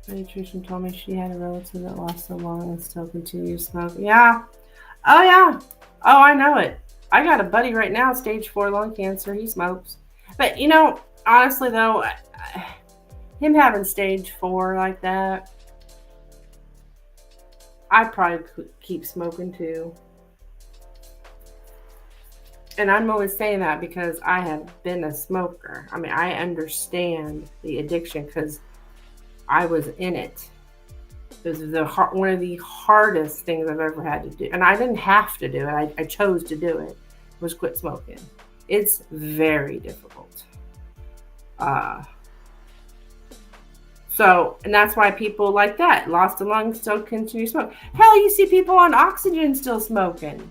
A: My nutrition told me she had a relative that lost so long and still continues smoking. Yeah. Oh yeah. Oh, I know it. I got a buddy right now, stage 4 lung cancer. He smokes. But honestly though, him having stage 4 like that, I probably could keep smoking too. And I'm always saying that because I have been a smoker. I mean, I understand the addiction because I was in it. It was one of the hardest things I've ever had to do. And I didn't have to do it. I chose to do it. Was quit smoking. It's very difficult. And that's why people like that, lost a lung, still continue to smoke. Hell, you see people on oxygen still smoking.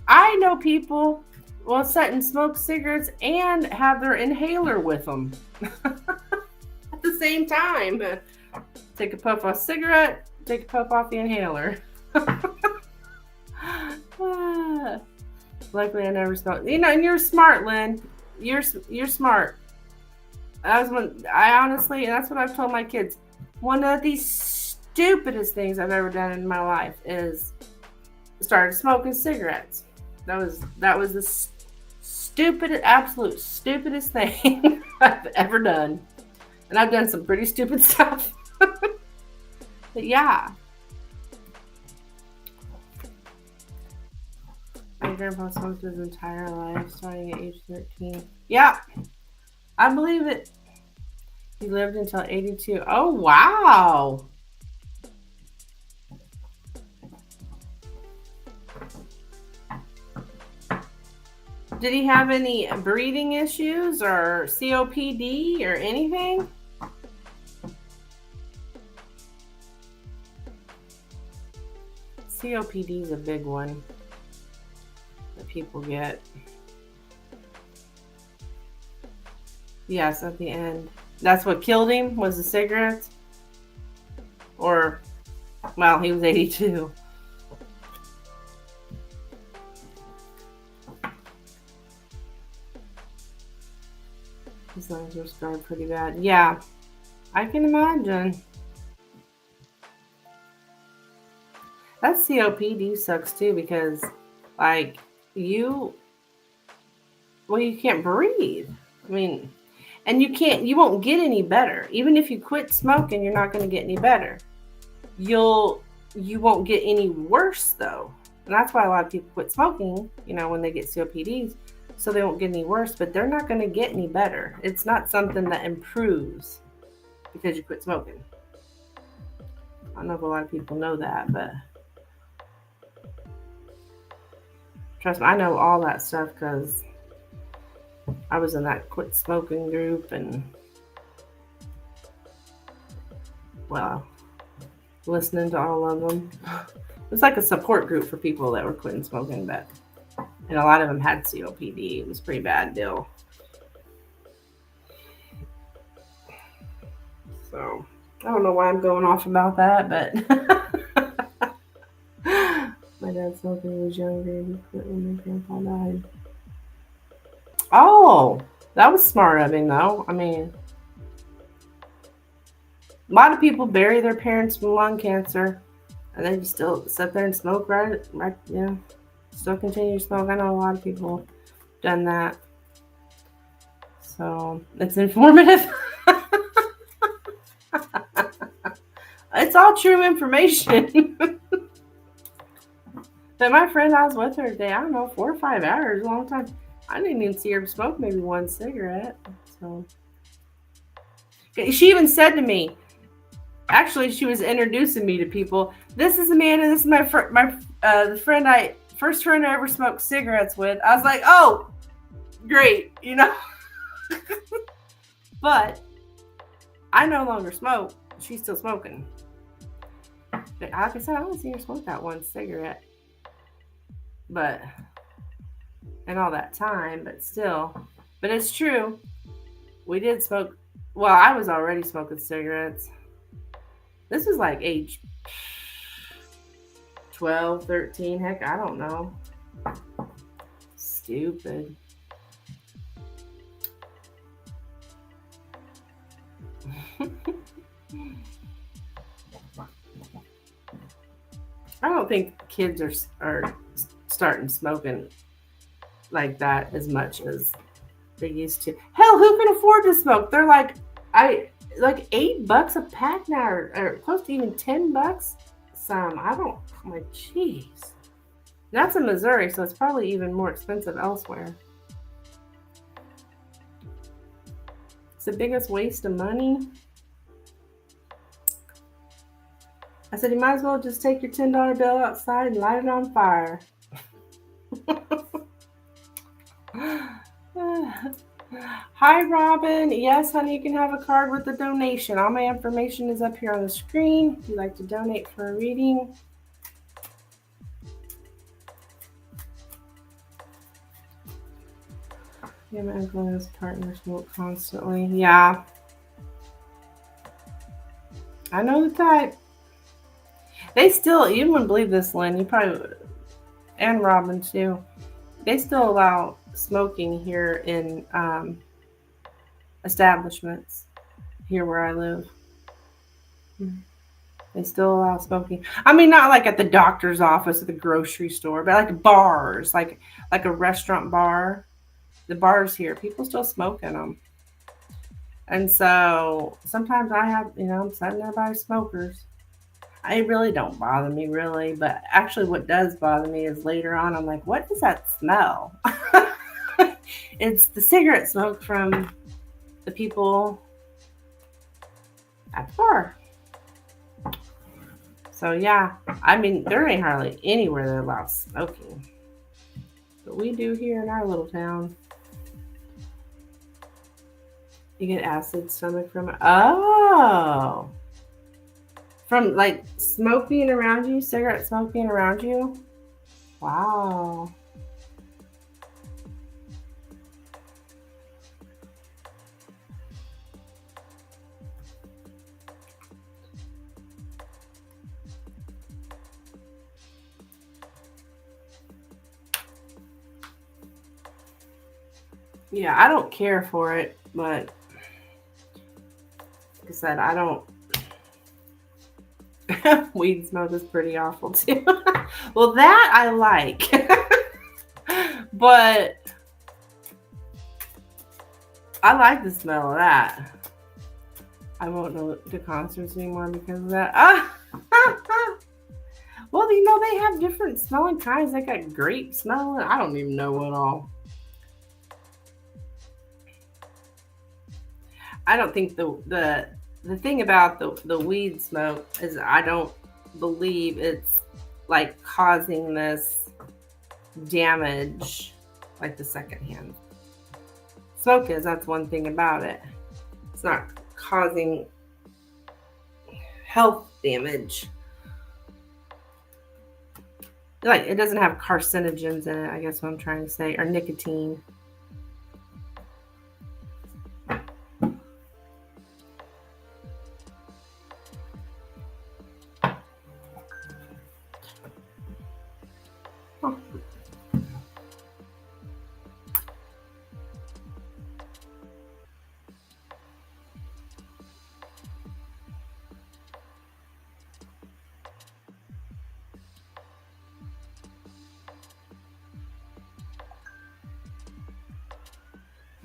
A: I know people will sit and smoke cigarettes and have their inhaler with them at the same time. Take a puff off cigarette, take a puff off the inhaler. Luckily, I never smoked. And you're smart, Lynn. You're smart. I honestly, and that's what I've told my kids. One of the stupidest things I've ever done in my life is started smoking cigarettes. That was the absolute stupidest thing I've ever done. And I've done some pretty stupid stuff. But yeah. My grandpa smoked his entire life, starting at age 13. Yeah, I believe it. He lived until 82. Oh, wow. Did he have any breathing issues or COPD or anything? COPD is a big one that people get. Yes, at the end. That's what killed him, was the cigarettes? Or, well, he was 82. His lungs were scarred pretty bad. Yeah, I can imagine. That COPD sucks too because, like, you, well, you can't breathe. I mean, and you won't get any better. Even if you quit smoking, you're not going to get any better. You won't get any worse though. And that's why a lot of people quit smoking, when they get COPDs, so they won't get any worse, but they're not going to get any better. It's not something that improves because you quit smoking. I don't know if a lot of people know that, but trust me, I know all that stuff because I was in that quit smoking group and, well, listening to all of them. It's like a support group for people that were quitting smoking, and a lot of them had COPD. It was a pretty bad deal. So I don't know why I'm going off about that, but my dad smoked when he was younger. He quit when my grandpa died. Oh, that was smart of him, though. I mean, a lot of people bury their parents from lung cancer, and then you still sit there and smoke, right? Yeah, still continue to smoke. I know a lot of people done that, so it's informative. It's all true information. But my friend, I was with her today, I don't know, 4 or 5 hours, a long time. I didn't even see her smoke maybe one cigarette. So she even said to me, actually, she was introducing me to people. This is Amanda. This is my the first friend I ever smoked cigarettes with. I was like, oh, great, But I no longer smoke. She's still smoking. But like I said, I haven't seen her smoke that one cigarette. But in all that time, but still. But it's true. We did smoke. Well, I was already smoking cigarettes. This was like age 12, 13. Heck, I don't know. Stupid. I don't think kids are starting smoking like that as much as they used to. Hell, who can afford to smoke? They're like $8 a pack now, or close to even $10. Some, I don't. I'm like, jeez. That's in Missouri, so it's probably even more expensive elsewhere. It's the biggest waste of money. I said, you might as well just take your $10 bill outside and light it on fire. Hi, Robin. Yes, honey, you can have a card with a donation. All my information is up here on the screen. If you'd like to donate for a reading. Yeah, my uncle and his partner smoke constantly. Yeah. I know the type. They still, you wouldn't believe this, Lynn. You probably would. And Robin, too. They still allow smoking here in establishments here where I live. They still allow smoking. I mean, not like at the doctor's office or the grocery store, but like bars, like a restaurant bar. The bars here, people still smoke in them. And so sometimes I have, I'm sitting there by smokers. It really don't bother me, really. But actually, what does bother me is later on, I'm like, what is that smell? It's the cigarette smoke from the people at the bar. So, yeah. I mean, there ain't hardly anywhere that allows smoking. But we do here in our little town. You get acid stomach from it. Oh. From like smoking around you, cigarette smoking around you? Wow. Yeah, I don't care for it. But like I said, I don't. Weed smoke is pretty awful too. Well, that I like. But I like the smell of that. I won't go to concerts anymore because of that. Well, they have different smelling kinds. They got grape smell. I don't even know what all. I don't think the thing about the weed smoke is I don't believe it's like causing this damage like the secondhand smoke is. That's one thing about it. It's not causing health damage. Like, it doesn't have carcinogens in it, I guess what I'm trying to say, or nicotine. Oh.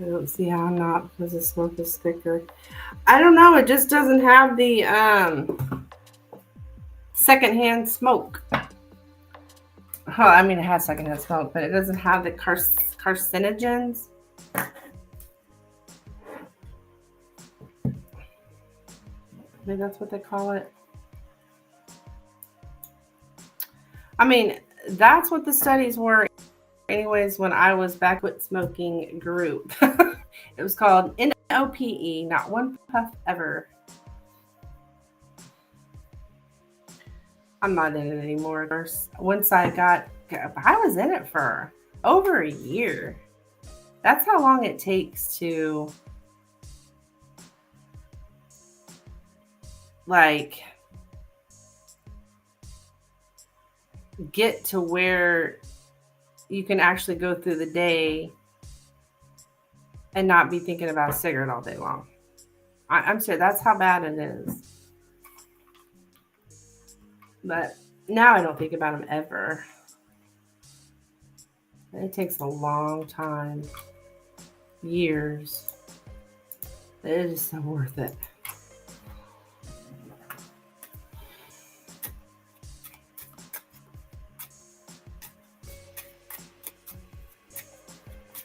A: I don't see how not, because the smoke is thicker. I don't know, it just doesn't have the secondhand smoke. Oh, I mean, it has secondhand smoke, but it doesn't have the carcinogens. Maybe that's what they call it. I mean, that's what the studies were anyways when I was back with smoking group. It was called NOPE, not one puff ever. I'm not in it anymore. Once I was in it for over a year. That's how long it takes to like get to where you can actually go through the day and not be thinking about a cigarette all day long. I'm sure that's how bad it is. But now I don't think about them ever. It takes a long time, years. It is so worth it.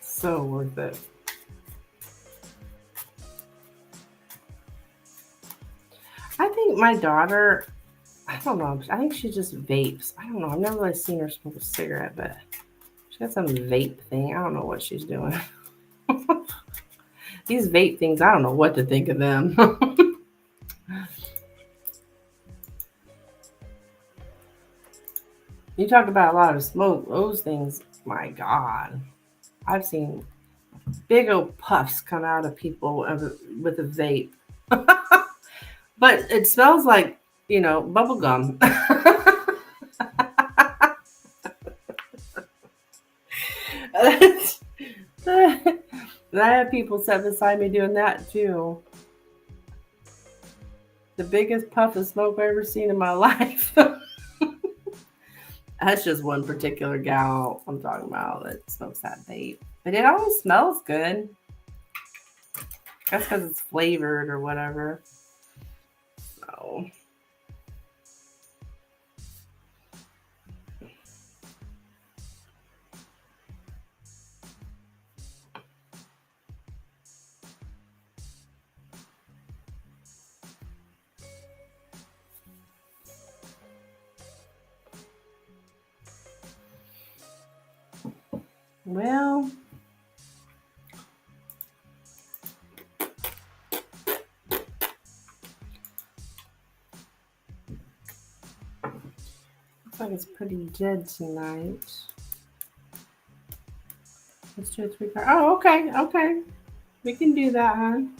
A: So worth it. I think my daughter, I don't know, I think she just vapes. I don't know. I've never really seen her smoke a cigarette, but she got some vape thing. I don't know what she's doing. These vape things, I don't know what to think of them. You talk about a lot of smoke. Those things, my God. I've seen big old puffs come out of people with a vape. But it smells like, bubble gum. I have people sit beside me doing that too. The biggest puff of smoke I've ever seen in my life. That's just one particular gal I'm talking about that smokes that vape. But it always smells good. That's because it's flavored or whatever. So. Well, looks like it's pretty dead tonight. Let's do a 3 card. Oh, okay. We can do that, hon.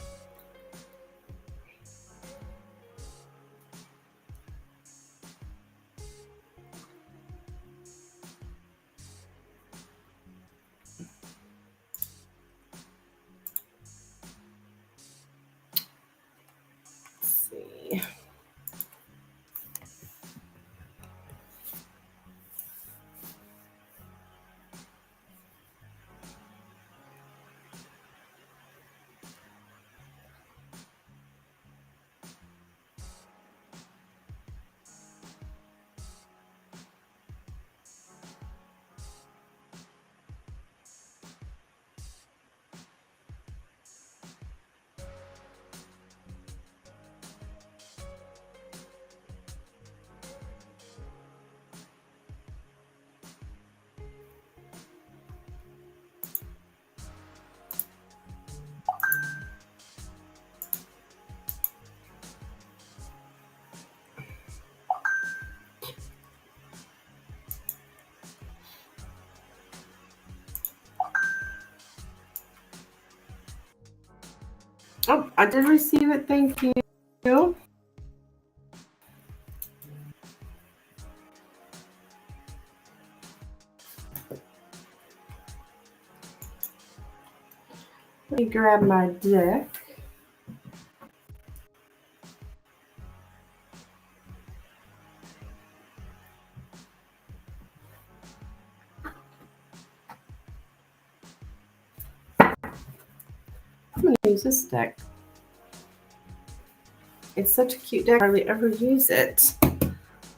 A: Oh, I did receive it. Thank you. Let me grab my deck. I'm going to use this deck. It's such a cute deck. I hardly ever use it.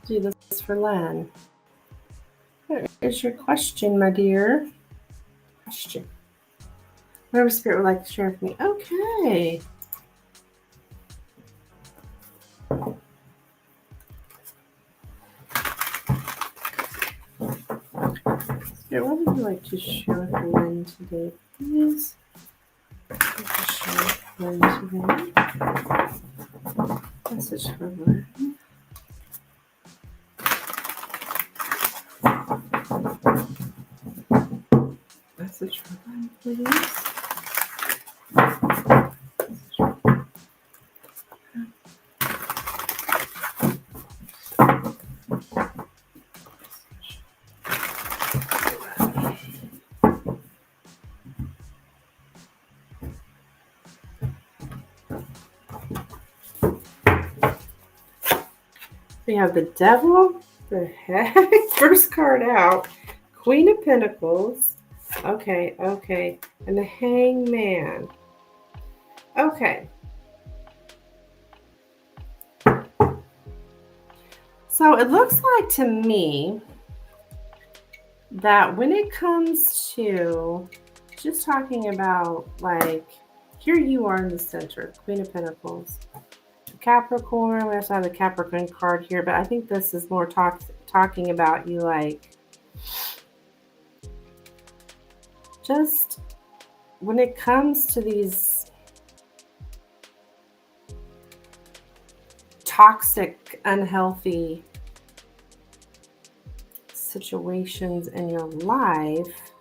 A: Do this for Len. What is your question, my dear? Question. Whatever spirit would like to share with me. Okay. Spirit, what would you like to share with Len today, please? Share with Len today. Message for Len. Message for Len, please. We have the Devil. The heck? First card out. Queen of Pentacles. Okay. And the Hangman. Okay. So it looks like to me that when it comes to just talking about, like, here you are in the center, Queen of Pentacles. Capricorn, we also have the Capricorn card here, but I think this is more talking about you, like, just when it comes to these toxic, unhealthy situations in your life,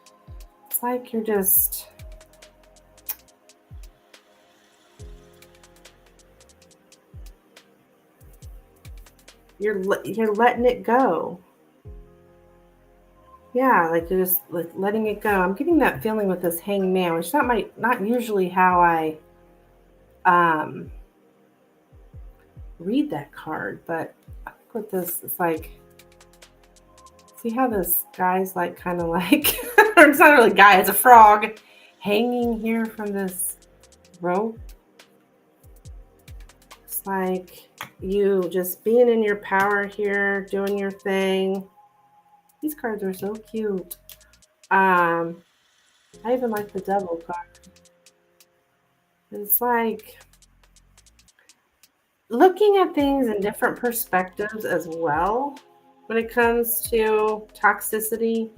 A: it's like you're just you're letting it go. Yeah, like you're just like letting it go. I'm getting that feeling with this Hangman, which is not usually how I read that card, but I think with this, it's like, see how this guy's like kind of like, or it's not really a guy, it's a frog hanging here from this rope. It's like you just being in your power here, doing your thing. These cards are so cute. I even like the Devil card. It's like looking at things in different perspectives as well when it comes to toxicity.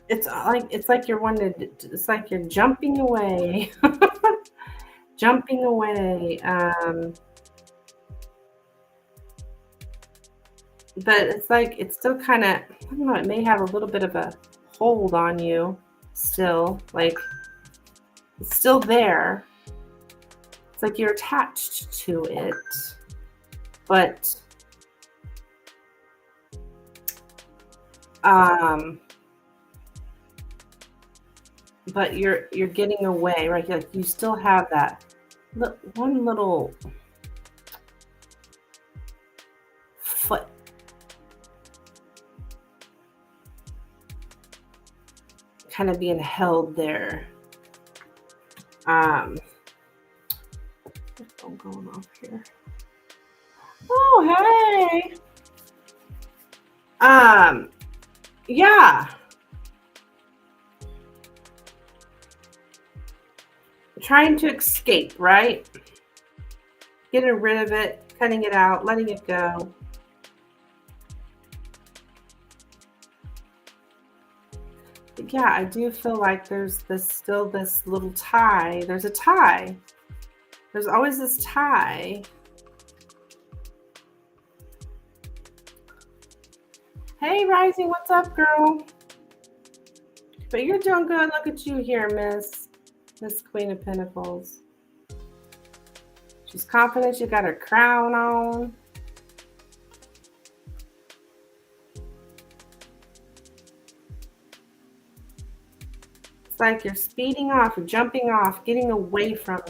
A: It's like you're wanting to, it's like you're jumping away. Jumping away. But it's like it's still kind of, I don't know, it may have a little bit of a hold on you still. Like it's still there. It's like you're attached to it. But you're getting away, right? Like you still have that one little foot kind of being held there. What's going on here? Oh, hey. Yeah. Trying to escape, right? Getting rid of it, cutting it out, letting it go. But yeah, I do feel like there's still this little tie. There's a tie. There's always this tie. Hey, Rising, what's up, girl? But you're doing good. Look at you here, Miss Queen of Pentacles. She's confident. She got her crown on. It's like you're speeding off, jumping off, getting away from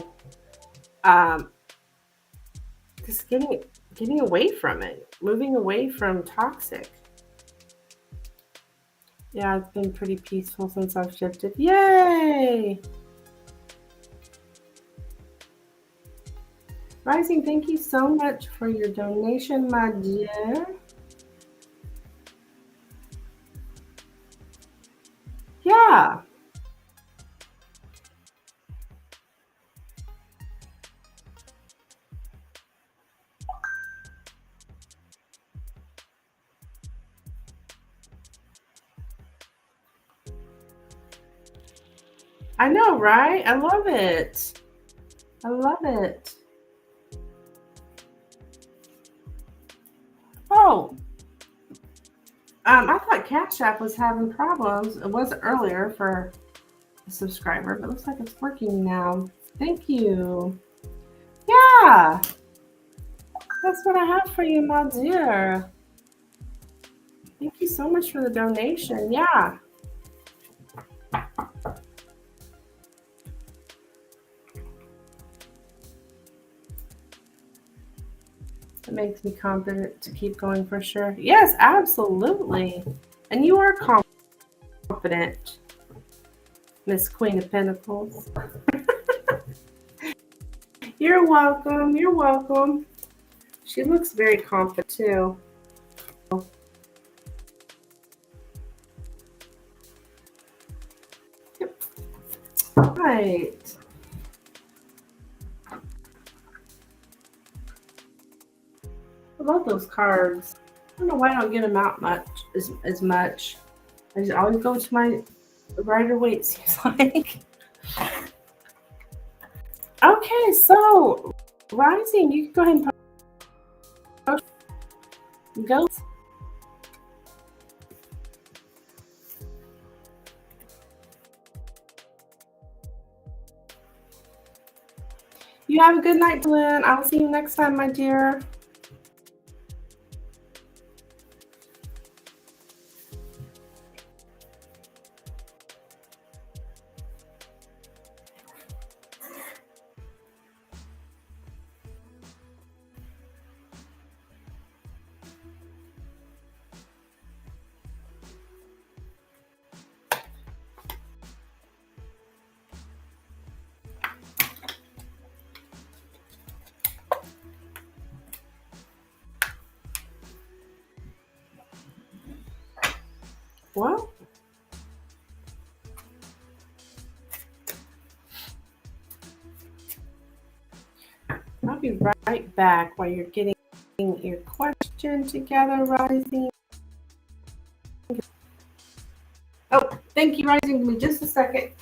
A: just getting away from it, moving away from toxic. Yeah, it's been pretty peaceful since I've shifted. Yay! Rising, thank you so much for your donation, my dear. Yeah. I know, right? I love it. I love it. Oh, I thought Cash App was having problems. It was earlier for a subscriber, but it looks like it's working now. Thank you. Yeah, that's what I have for you, my dear. Thank you so much for the donation. Yeah. It makes me confident to keep going for sure. Yes, absolutely. And you are confident, Miss Queen of Pentacles. You're welcome. You're welcome. She looks very confident too. Yep. Right. I love those cards. I don't know why I don't get them out as much. I just always go to my Rider-Waite, it seems like. Okay, so Rising, you can go ahead and post. Go. You have a good night, Lynn. I'll see you next time, my dear. Well, I'll be right back while you're getting your question together, Rising. Oh, thank you, Rising. Give me just a second.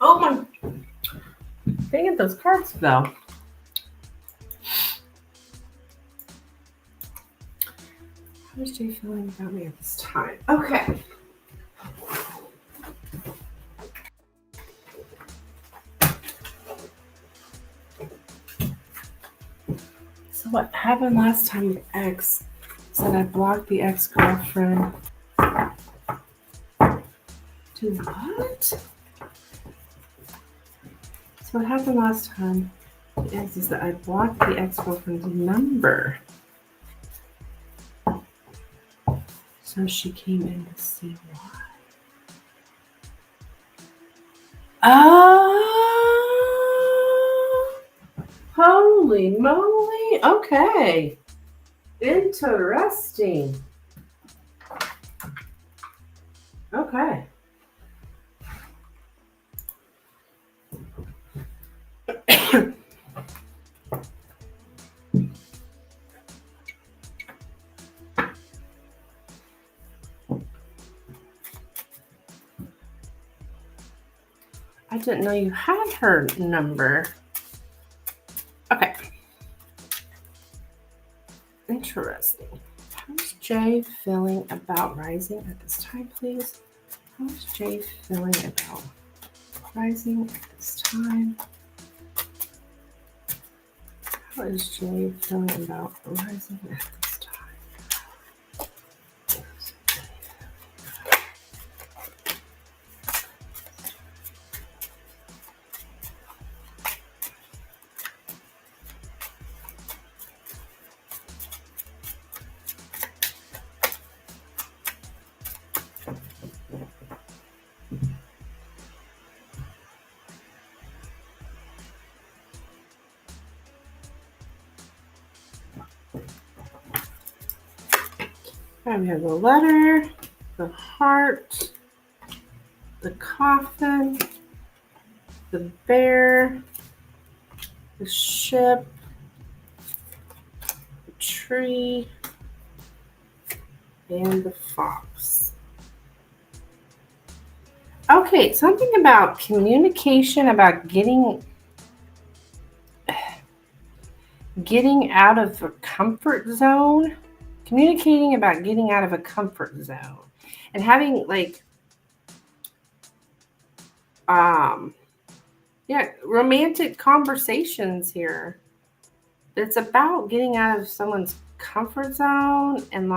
A: Oh my, dang it, those cards fell. How is Jay feeling about me at this time? Okay. So what happened last time with X said I blocked the ex-girlfriend. Do what? So what happened last time with X is that I blocked the ex-girlfriend's number. So she came in to see why. Oh, holy moly. Okay. Interesting. Okay. I didn't know you had her number. Okay. Interesting. How's Jay feeling about rising at this time, please? How's Jay feeling about rising at this time? How is Jay feeling about rising at this time? We have the letter, the heart, the coffin, the bear, the ship, the tree, and the fox. Okay, something about communication, about getting out of a comfort zone. Communicating about getting out of a comfort zone and having romantic conversations here. It's about getting out of someone's comfort zone and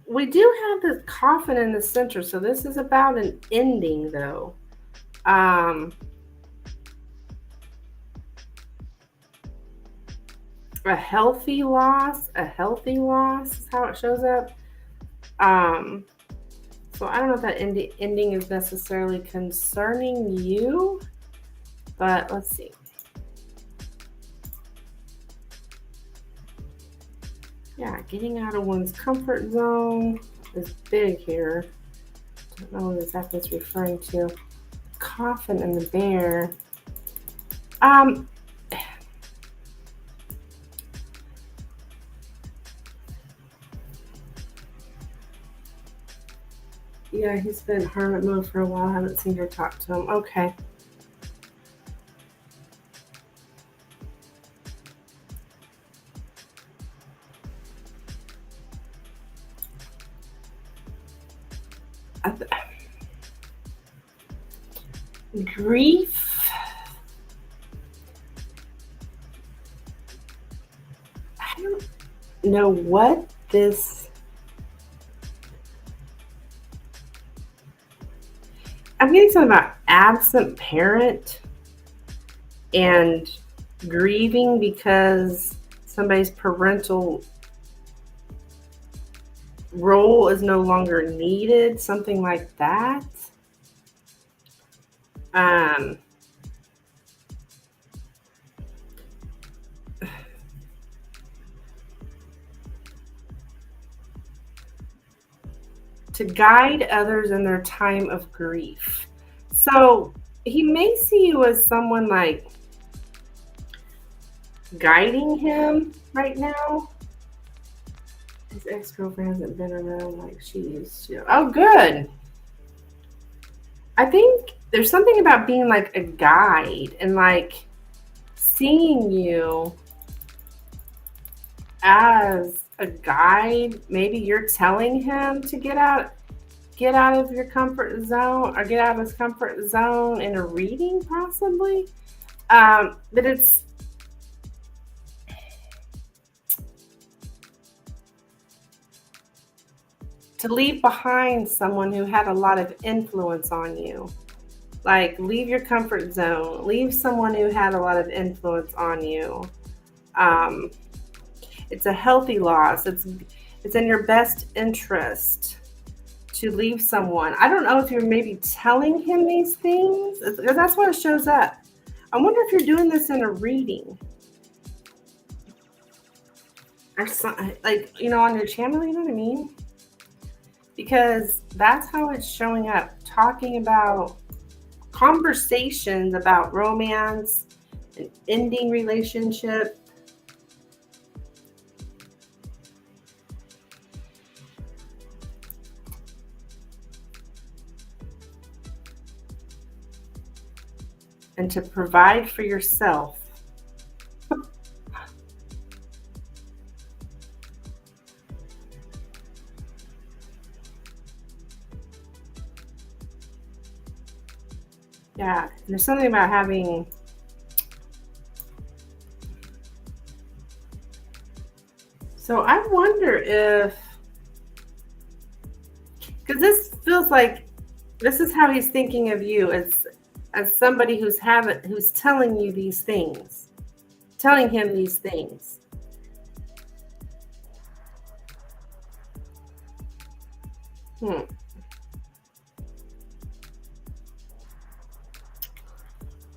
A: we do have the coffin in the center, so this is about an ending, though. A healthy loss is how it shows up. So I don't know if that ending is necessarily concerning you, but let's see. Yeah, getting out of one's comfort zone is big here. Don't know what exactly it's referring to. Coffin and the bear. Yeah, he's been hermit mode for a while. I haven't seen her talk to him. Okay. Grief. I don't know what this. I'm getting something about absent parent and grieving because somebody's parental role is no longer needed, something like that. to guide others in their time of grief. So he may see you as someone like guiding him right now. His ex-girlfriend hasn't been around like she used to. Oh, good. I think there's something about being like a guide and like seeing you as a guide. Maybe you're telling him to get out of your comfort zone, or get out of his comfort zone in a reading, possibly. But it's to leave behind someone who had a lot of influence on you. Like, leave your comfort zone, leave someone who had a lot of influence on you. Um, it's a healthy loss. It's in your best interest to leave someone. I don't know if you're maybe telling him these things. That's what it shows up. I wonder if you're doing this in a reading. Or like, on your channel, you know what I mean? Because that's how it's showing up. Talking about conversations about romance, an ending relationship. And to provide for yourself. Yeah, there's something about having so I wonder if, because this feels like this is how he's thinking of you as somebody who's telling you these things, telling him these things.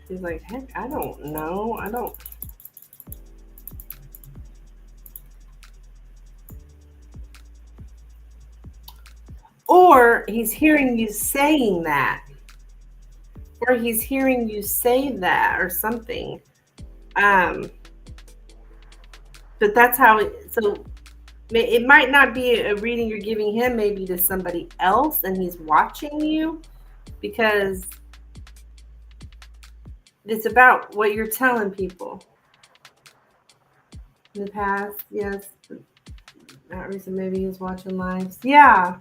A: He's like, heck, I don't know. I don't. Or he's hearing you saying that. Or he's hearing you say that or something. But that's how so it might not be a reading you're giving him, maybe to somebody else, and he's watching you, because it's about what you're telling people. In the past, yes. Not recent, maybe he's watching lives. Yeah.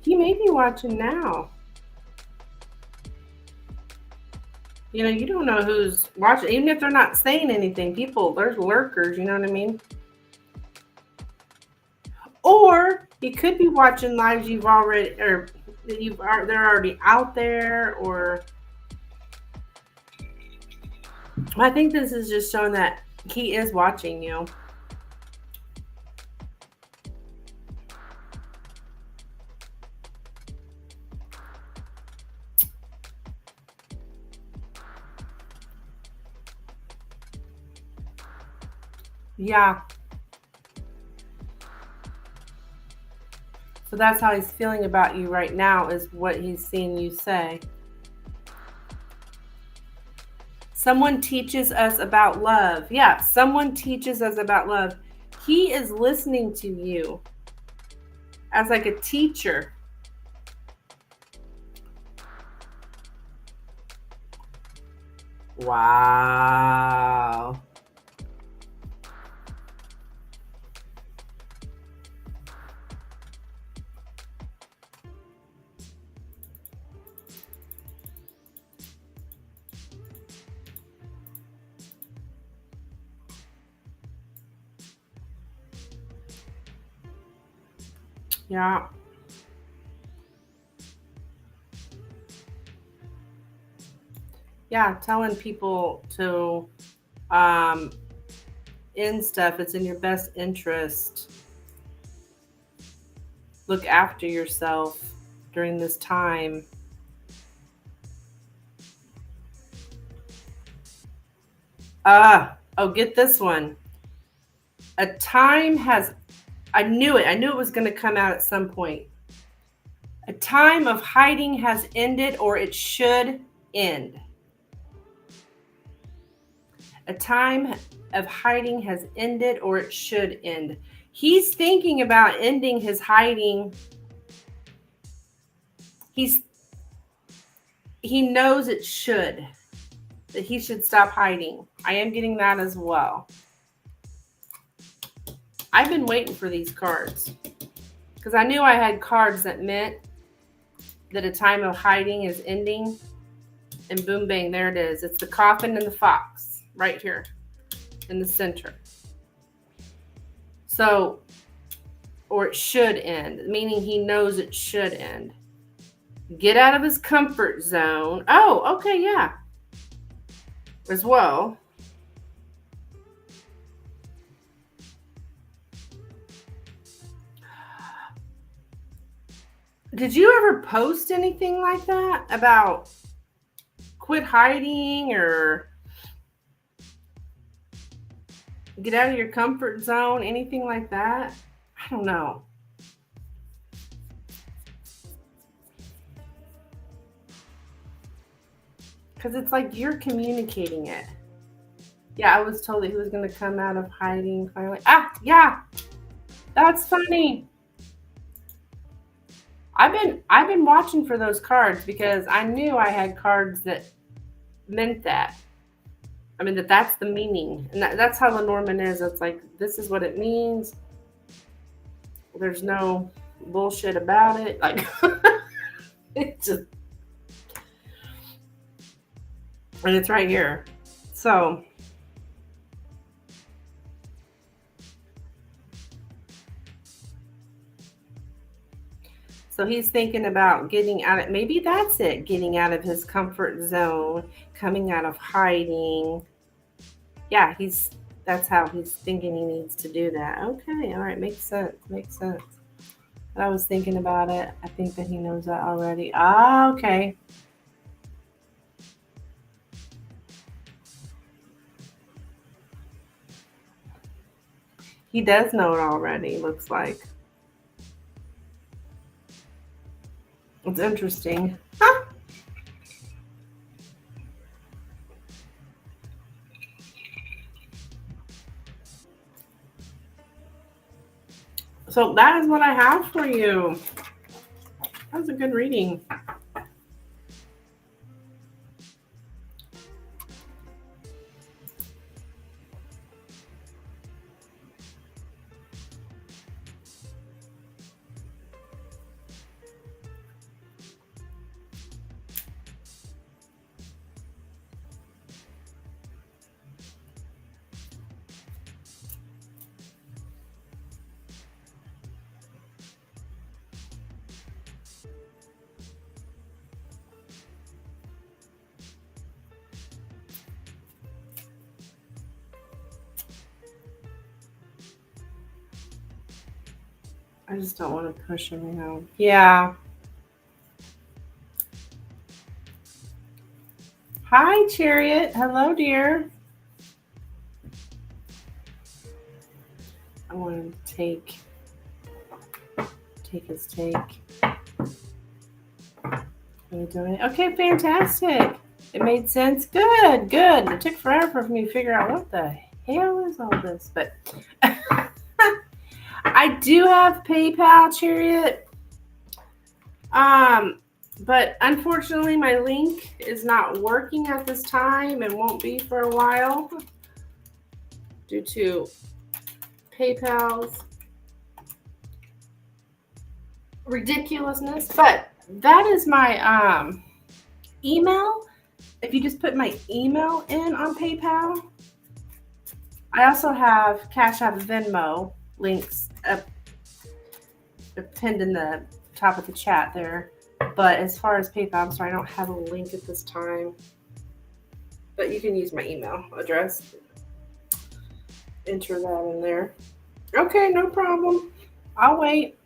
A: He may be watching now. You don't know who's watching, even if they're not saying anything. There's lurkers, you know what I mean? Or he could be watching lives they're already out there, or I think this is just showing that he is watching you. Yeah. So that's how he's feeling about you right now, is what he's seeing you say. Someone teaches us about love. Yeah, someone teaches us about love. He is listening to you as like a teacher. Wow. Yeah. Yeah, telling people to end stuff. It's in your best interest. Look after yourself during this time. Oh, get this one. A time has, I knew it was going to come out at some point. A time of hiding has ended, or it should end. A time of hiding has ended, or it should end. He's thinking about ending his hiding. He knows it should. That he should stop hiding. I am getting that as well. I've been waiting for these cards because I knew I had cards that meant that a time of hiding is ending, and boom, bang, there it is. It's the coffin and the fox right here in the center. So, or it should end, meaning he knows it should end. Get out of his comfort zone. Oh, okay, yeah. As well. Did you ever post anything like that about quit hiding or get out of your comfort zone, anything like that? I don't know. Because it's like you're communicating it. Yeah, I was told that he was going to come out of hiding finally. Ah, yeah. That's funny. I've been watching for those cards because I knew I had cards that meant that. I mean, that's the meaning. And that's how Lenormand is. It's like, this is what it means. There's no bullshit about it. Like, it's just, and it's right here. So, he's thinking about getting out of, maybe that's it, getting out of his comfort zone, coming out of hiding. Yeah, that's how he's thinking he needs to do that. Okay, all right, makes sense. But I was thinking about it. I think that he knows that already. Ah, okay. He does know it already, looks like. It's interesting. Huh? So that is what I have for you. That was a good reading. I just don't want to push him out. Yeah. Hi, Chariot. Hello, dear. I want him to take his take. Are you doing it? Okay, fantastic. It made sense. Good. It took forever for me to figure out what the hell is all this, but I do have PayPal, Chariot. But unfortunately my link is not working at this time and won't be for a while due to PayPal's ridiculousness. But that is my email. If you just put my email in on PayPal. I also have Cash App, Venmo links up pinned in the top of the chat there. But as far as PayPal, I'm sorry, I don't have a link at this time. But you can use my email address. Enter that in there. Okay, no problem. I'll wait.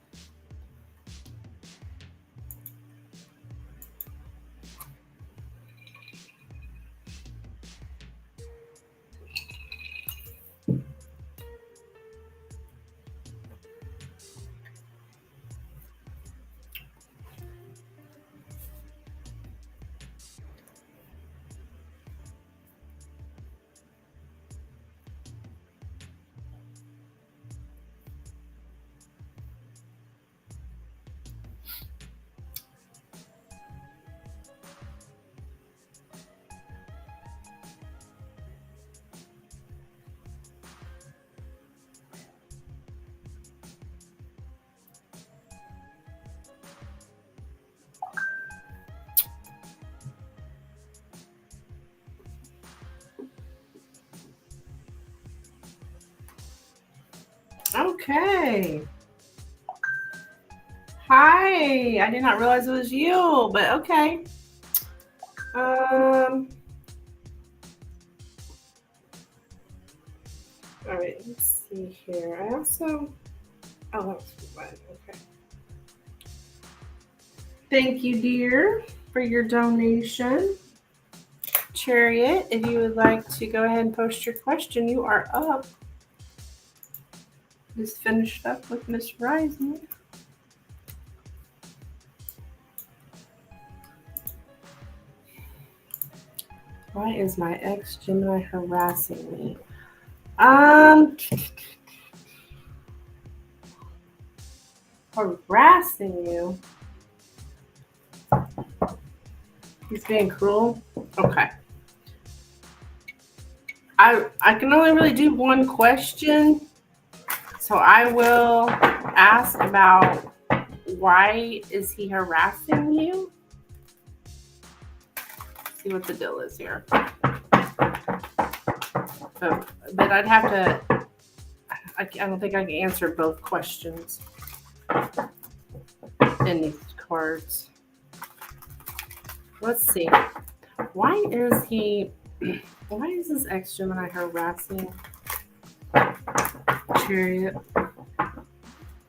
A: Okay. Hi. I did not realize it was you, but okay. All right, let's see here. I also, oh, that's fine. Okay. Thank you, dear, for your donation. Chariot, if you would like to go ahead and post your question, you are up. Just finished up with Miss Rising. Why is my ex Gemini harassing me? Harassing you? He's being cruel? Okay. I can only really do one question. So I will ask about why is he harassing you? See what the deal is here. So, but I'd have to, I don't think I can answer both questions in these cards. Let's see. Why is this ex Gemini harassing Chariot?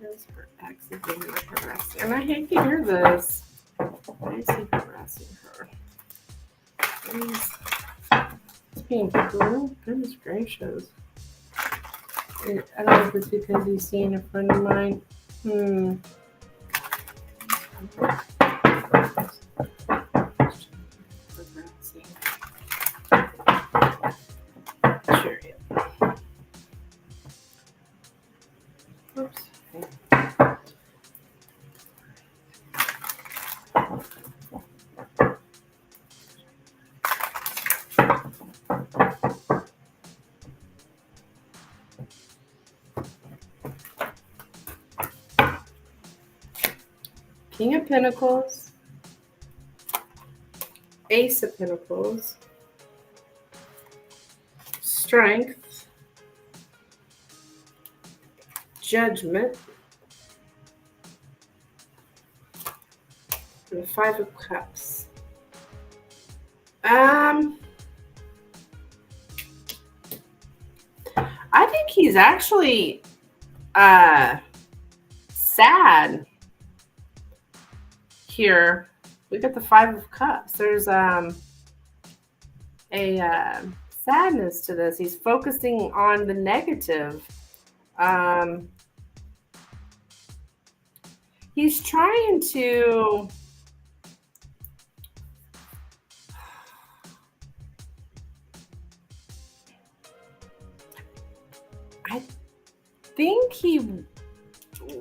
A: Is her ex Gemini harassing? And I hate to hear this. Why is he harassing her? He's being cruel. Goodness gracious. I don't know if it's because he's seeing a friend of mine. Chariot. Oops. King of Pentacles, Ace of Pentacles, Strength, Judgment, and the Five of Cups. I think he's actually sad here. We got the Five of Cups. There's a sadness to this. He's focusing on the negative. He's trying to I think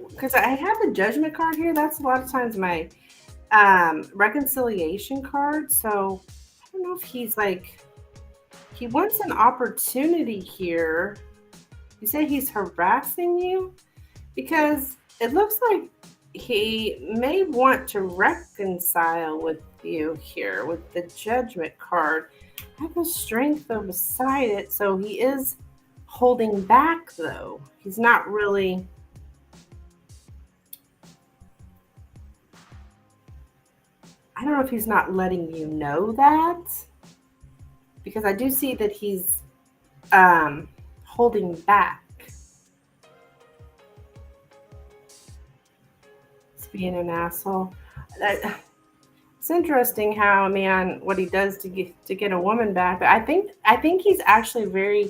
A: because I have the Judgment card here. That's a lot of times my reconciliation card. So I don't know if he's like, he wants an opportunity here. You say he's harassing you? Because it looks like he may want to reconcile with you here with the Judgment card. I have a Strength though beside it. So he is holding back though. He's not really. I don't know if he's not letting you know that, because I do see that he's holding back. He's being an asshole. It's interesting how a man, what he does to get a woman back. But I think he's actually very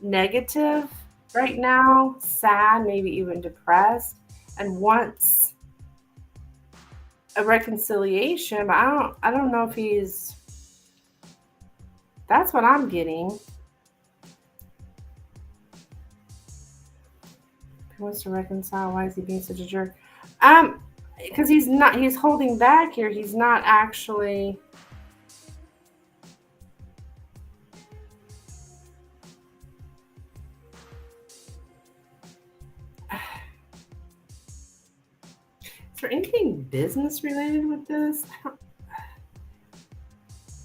A: negative right now, sad, maybe even depressed, and wants a reconciliation, but I don't know if he's. That's what I'm getting. He wants to reconcile. Why is he being such a jerk? Because he's not. He's holding back here. He's not actually. Is there anything business related with this?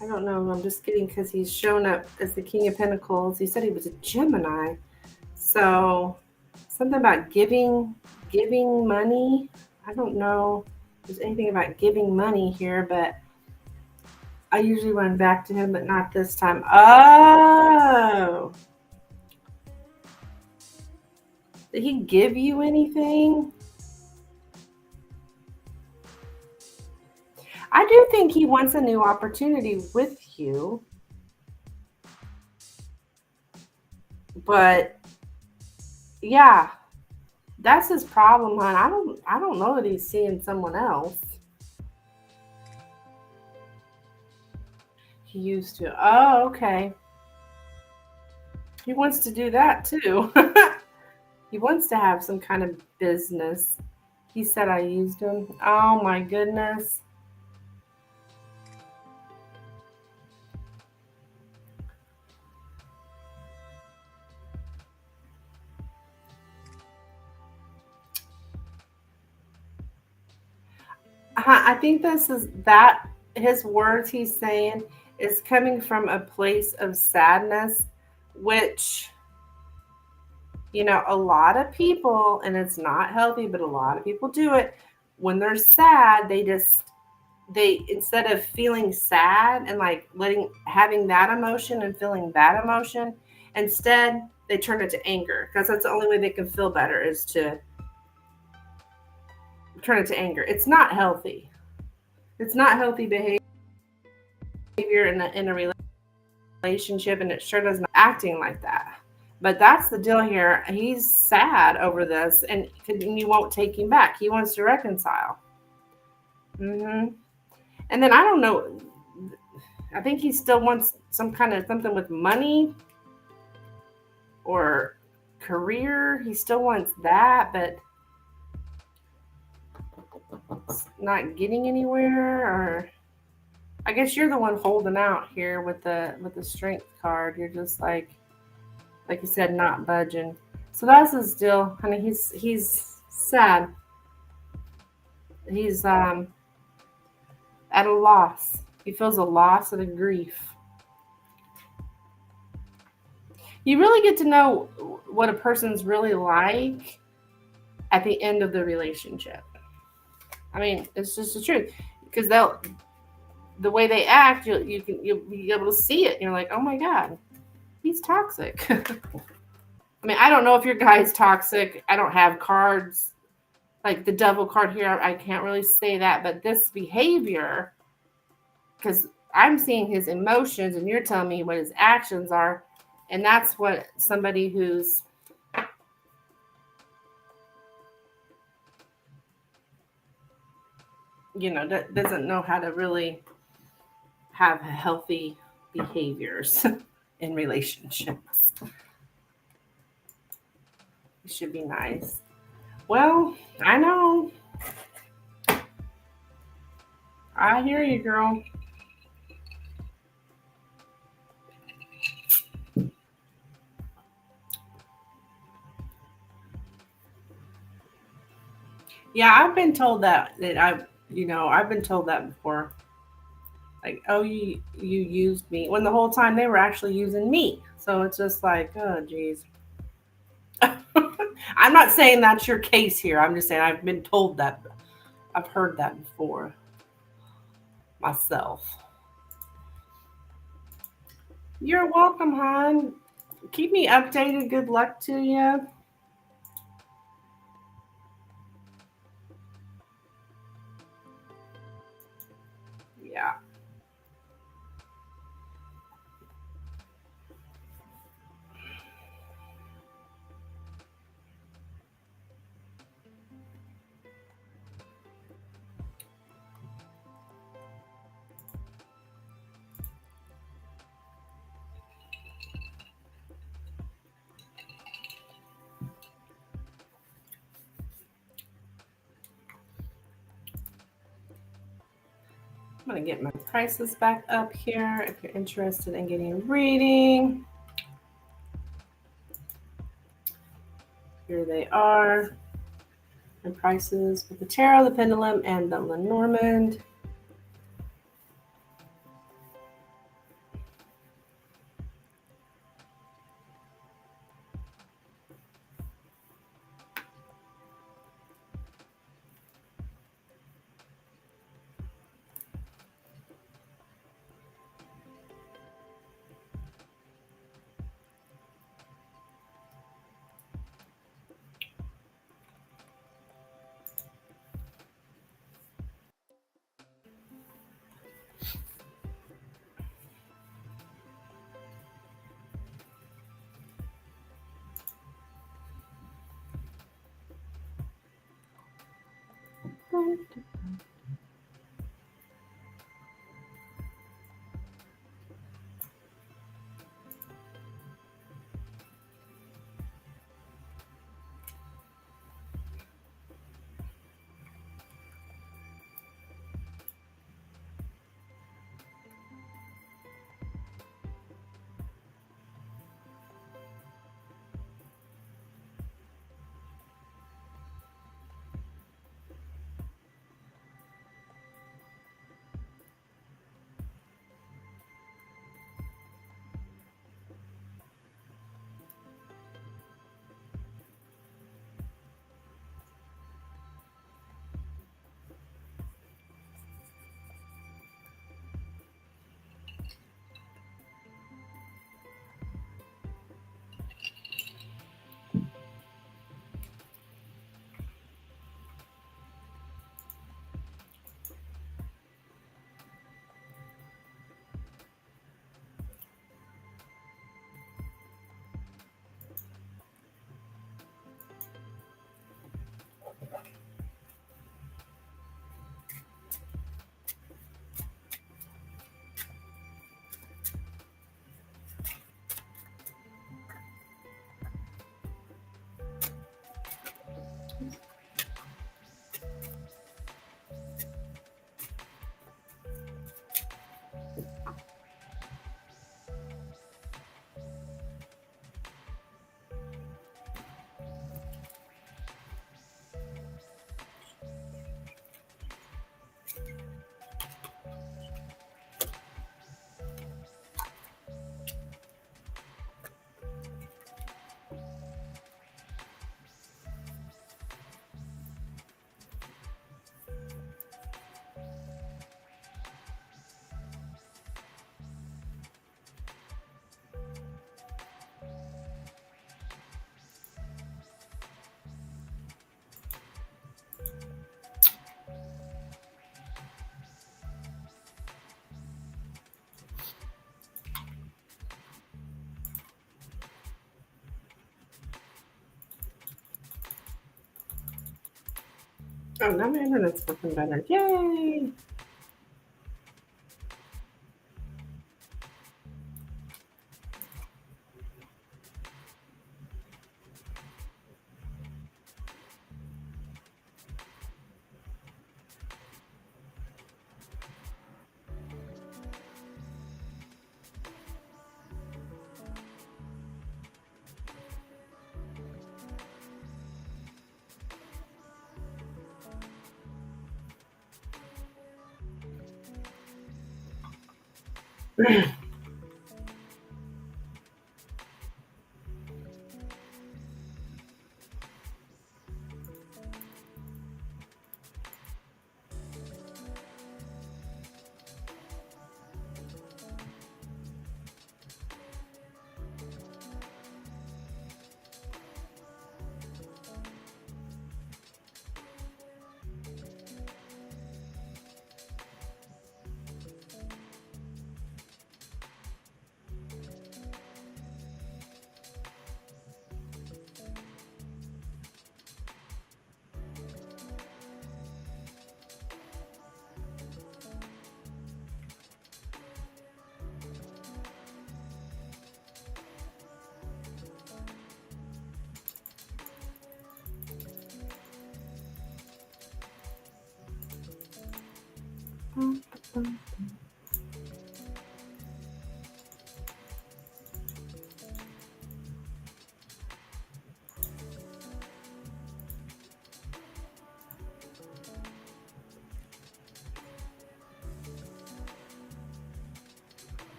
A: I don't know. I'm just kidding because he's shown up as the King of Pentacles. He said he was a Gemini. So something about giving money. I don't know if there's anything about giving money here, but I usually run back to him, but not this time. Oh, did he give you anything? I do think he wants a new opportunity with you, but yeah, that's his problem, hon. I don't know that he's seeing someone else. He used to. Oh, okay. He wants to do that too. He wants to have some kind of business. He said I used him. Oh my goodness. I think this is that his words he's saying is coming from a place of sadness, which, a lot of people, and it's not healthy, but a lot of people do it. When they're sad, they instead of feeling sad and like having that emotion and feeling that emotion, instead they turn it to anger because that's the only way they can feel better is to turn it to anger. It's not healthy. It's not healthy behavior in a relationship, and it sure does not acting like that. But that's the deal here. He's sad over this, and you won't take him back. He wants to reconcile. And then I don't know. I think he still wants some kind of something with money or career. He still wants that, but it's not getting anywhere. Or I guess you're the one holding out here with the strength card. You're just like you said, not budging. So that's his deal. I mean, he's sad. He's at a loss. He feels a loss and a grief. You really get to know what a person's really like at the end of the relationship. I mean, it's just the truth because the way they act, you'll be able to see it. And you're like, oh my god, he's toxic. I mean, I don't know if your guy's toxic. I don't have cards like the devil card here. I can't really say that, but this behavior, because I'm seeing his emotions and you're telling me what his actions are, and that's what somebody who's doesn't know how to really have healthy behaviors in relationships. It should be nice. Well, I know. I hear you, girl. Yeah, I've been told I've been told that before. Like, oh, you used me when the whole time they were actually using me. So it's just like, oh, geez. I'm not saying that's your case here. I'm just saying I've been told that. I've heard that before myself. You're welcome, hon. Keep me updated. Good luck to you. Yeah. I'm going to get my prices back up here if you're interested in getting a reading. Here they are. My prices with the Tarot, the Pendulum, and the Lenormand. Oh, now my internet's working better. Yay!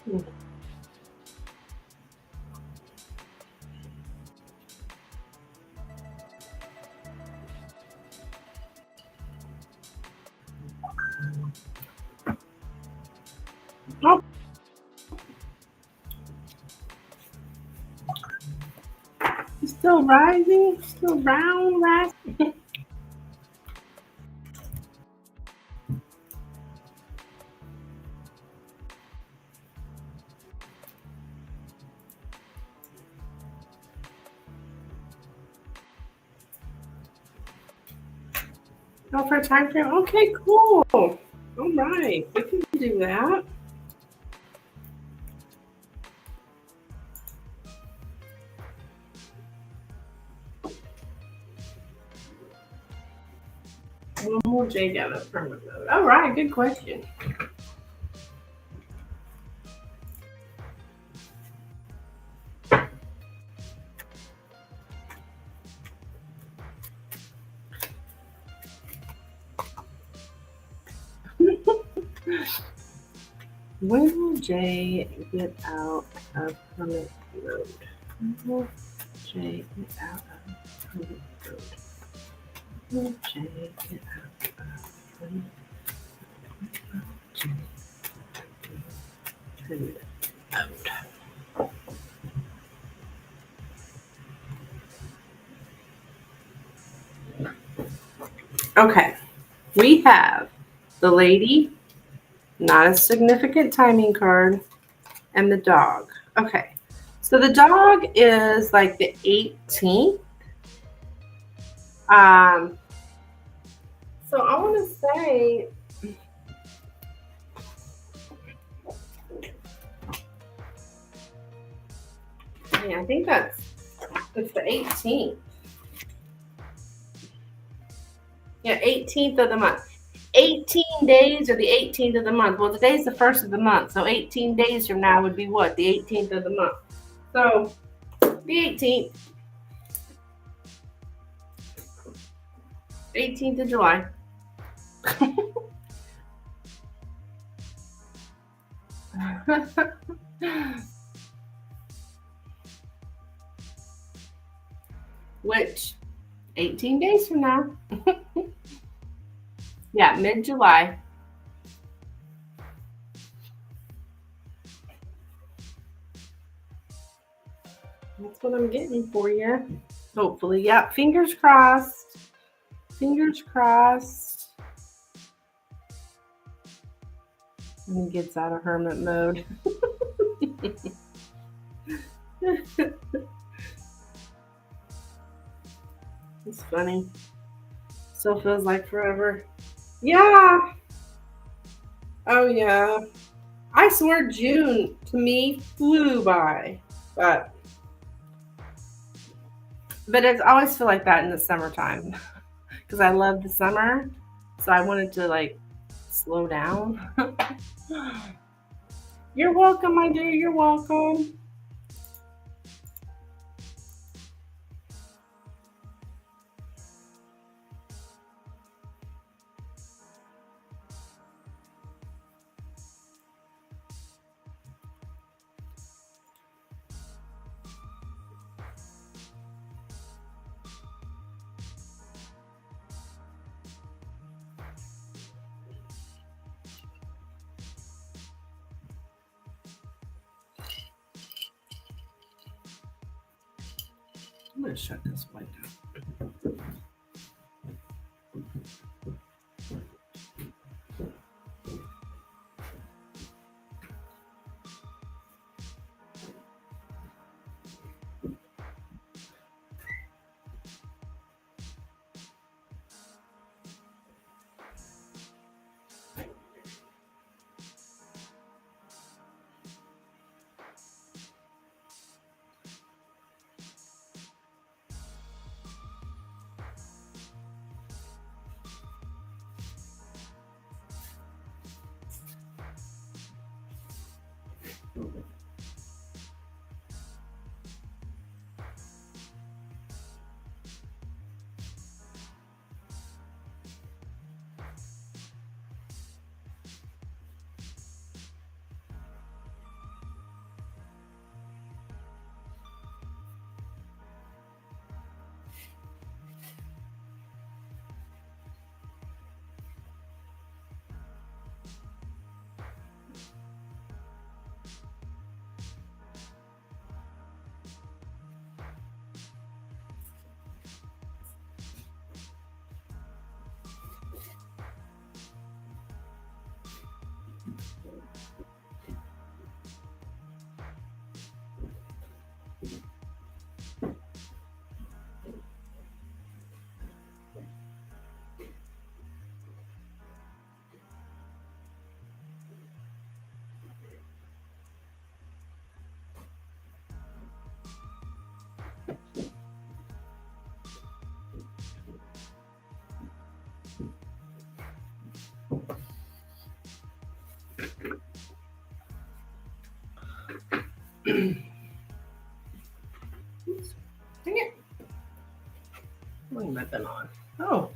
A: Oh, it's still rising, still round, rising. Oh, for a time frame. Okay, cool. All right, we can do that. One more J out of permanent mode. All right, good question. When will Jay get out of permanent mode? When will Jay get out of permanent mode? When will Jay get out of permanent mode? Okay, we have the lady, not a significant timing card, and the dog. Okay, so the dog is like the 18th. So I want to say, yeah, I think it's the 18th. Yeah, 18th of the month. 18 days or the 18th of the month. Well, today's the first of the month, so 18 days from now would be what? The 18th of the month. So the 18th of July. Which 18 days from now. Yeah, mid-July. That's what I'm getting for you. Hopefully. Yeah, fingers crossed. Fingers crossed. And he gets out of hermit mode. It's funny. Still feels like forever. Yeah. Oh yeah. I swear June to me flew by. But it's always feel like that in the summertime. Because I love the summer. So I wanted to like slow down. You're welcome, my dear. You're welcome. I'm going to shut this window. Oops. Dang it. What am I been on? Oh.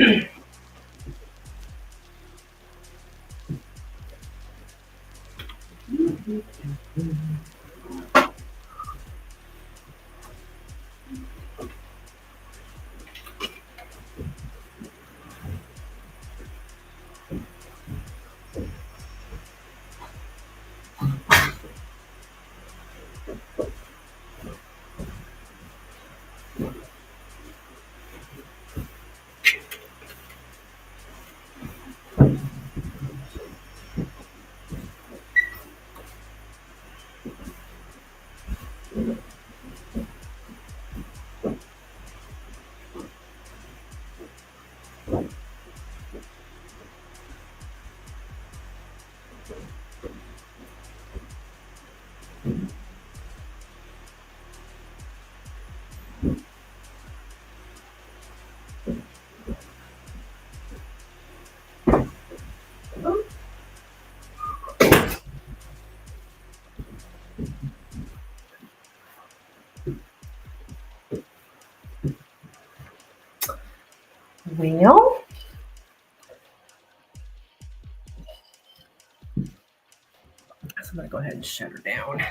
A: Well, so I'm going to go ahead and shut her down.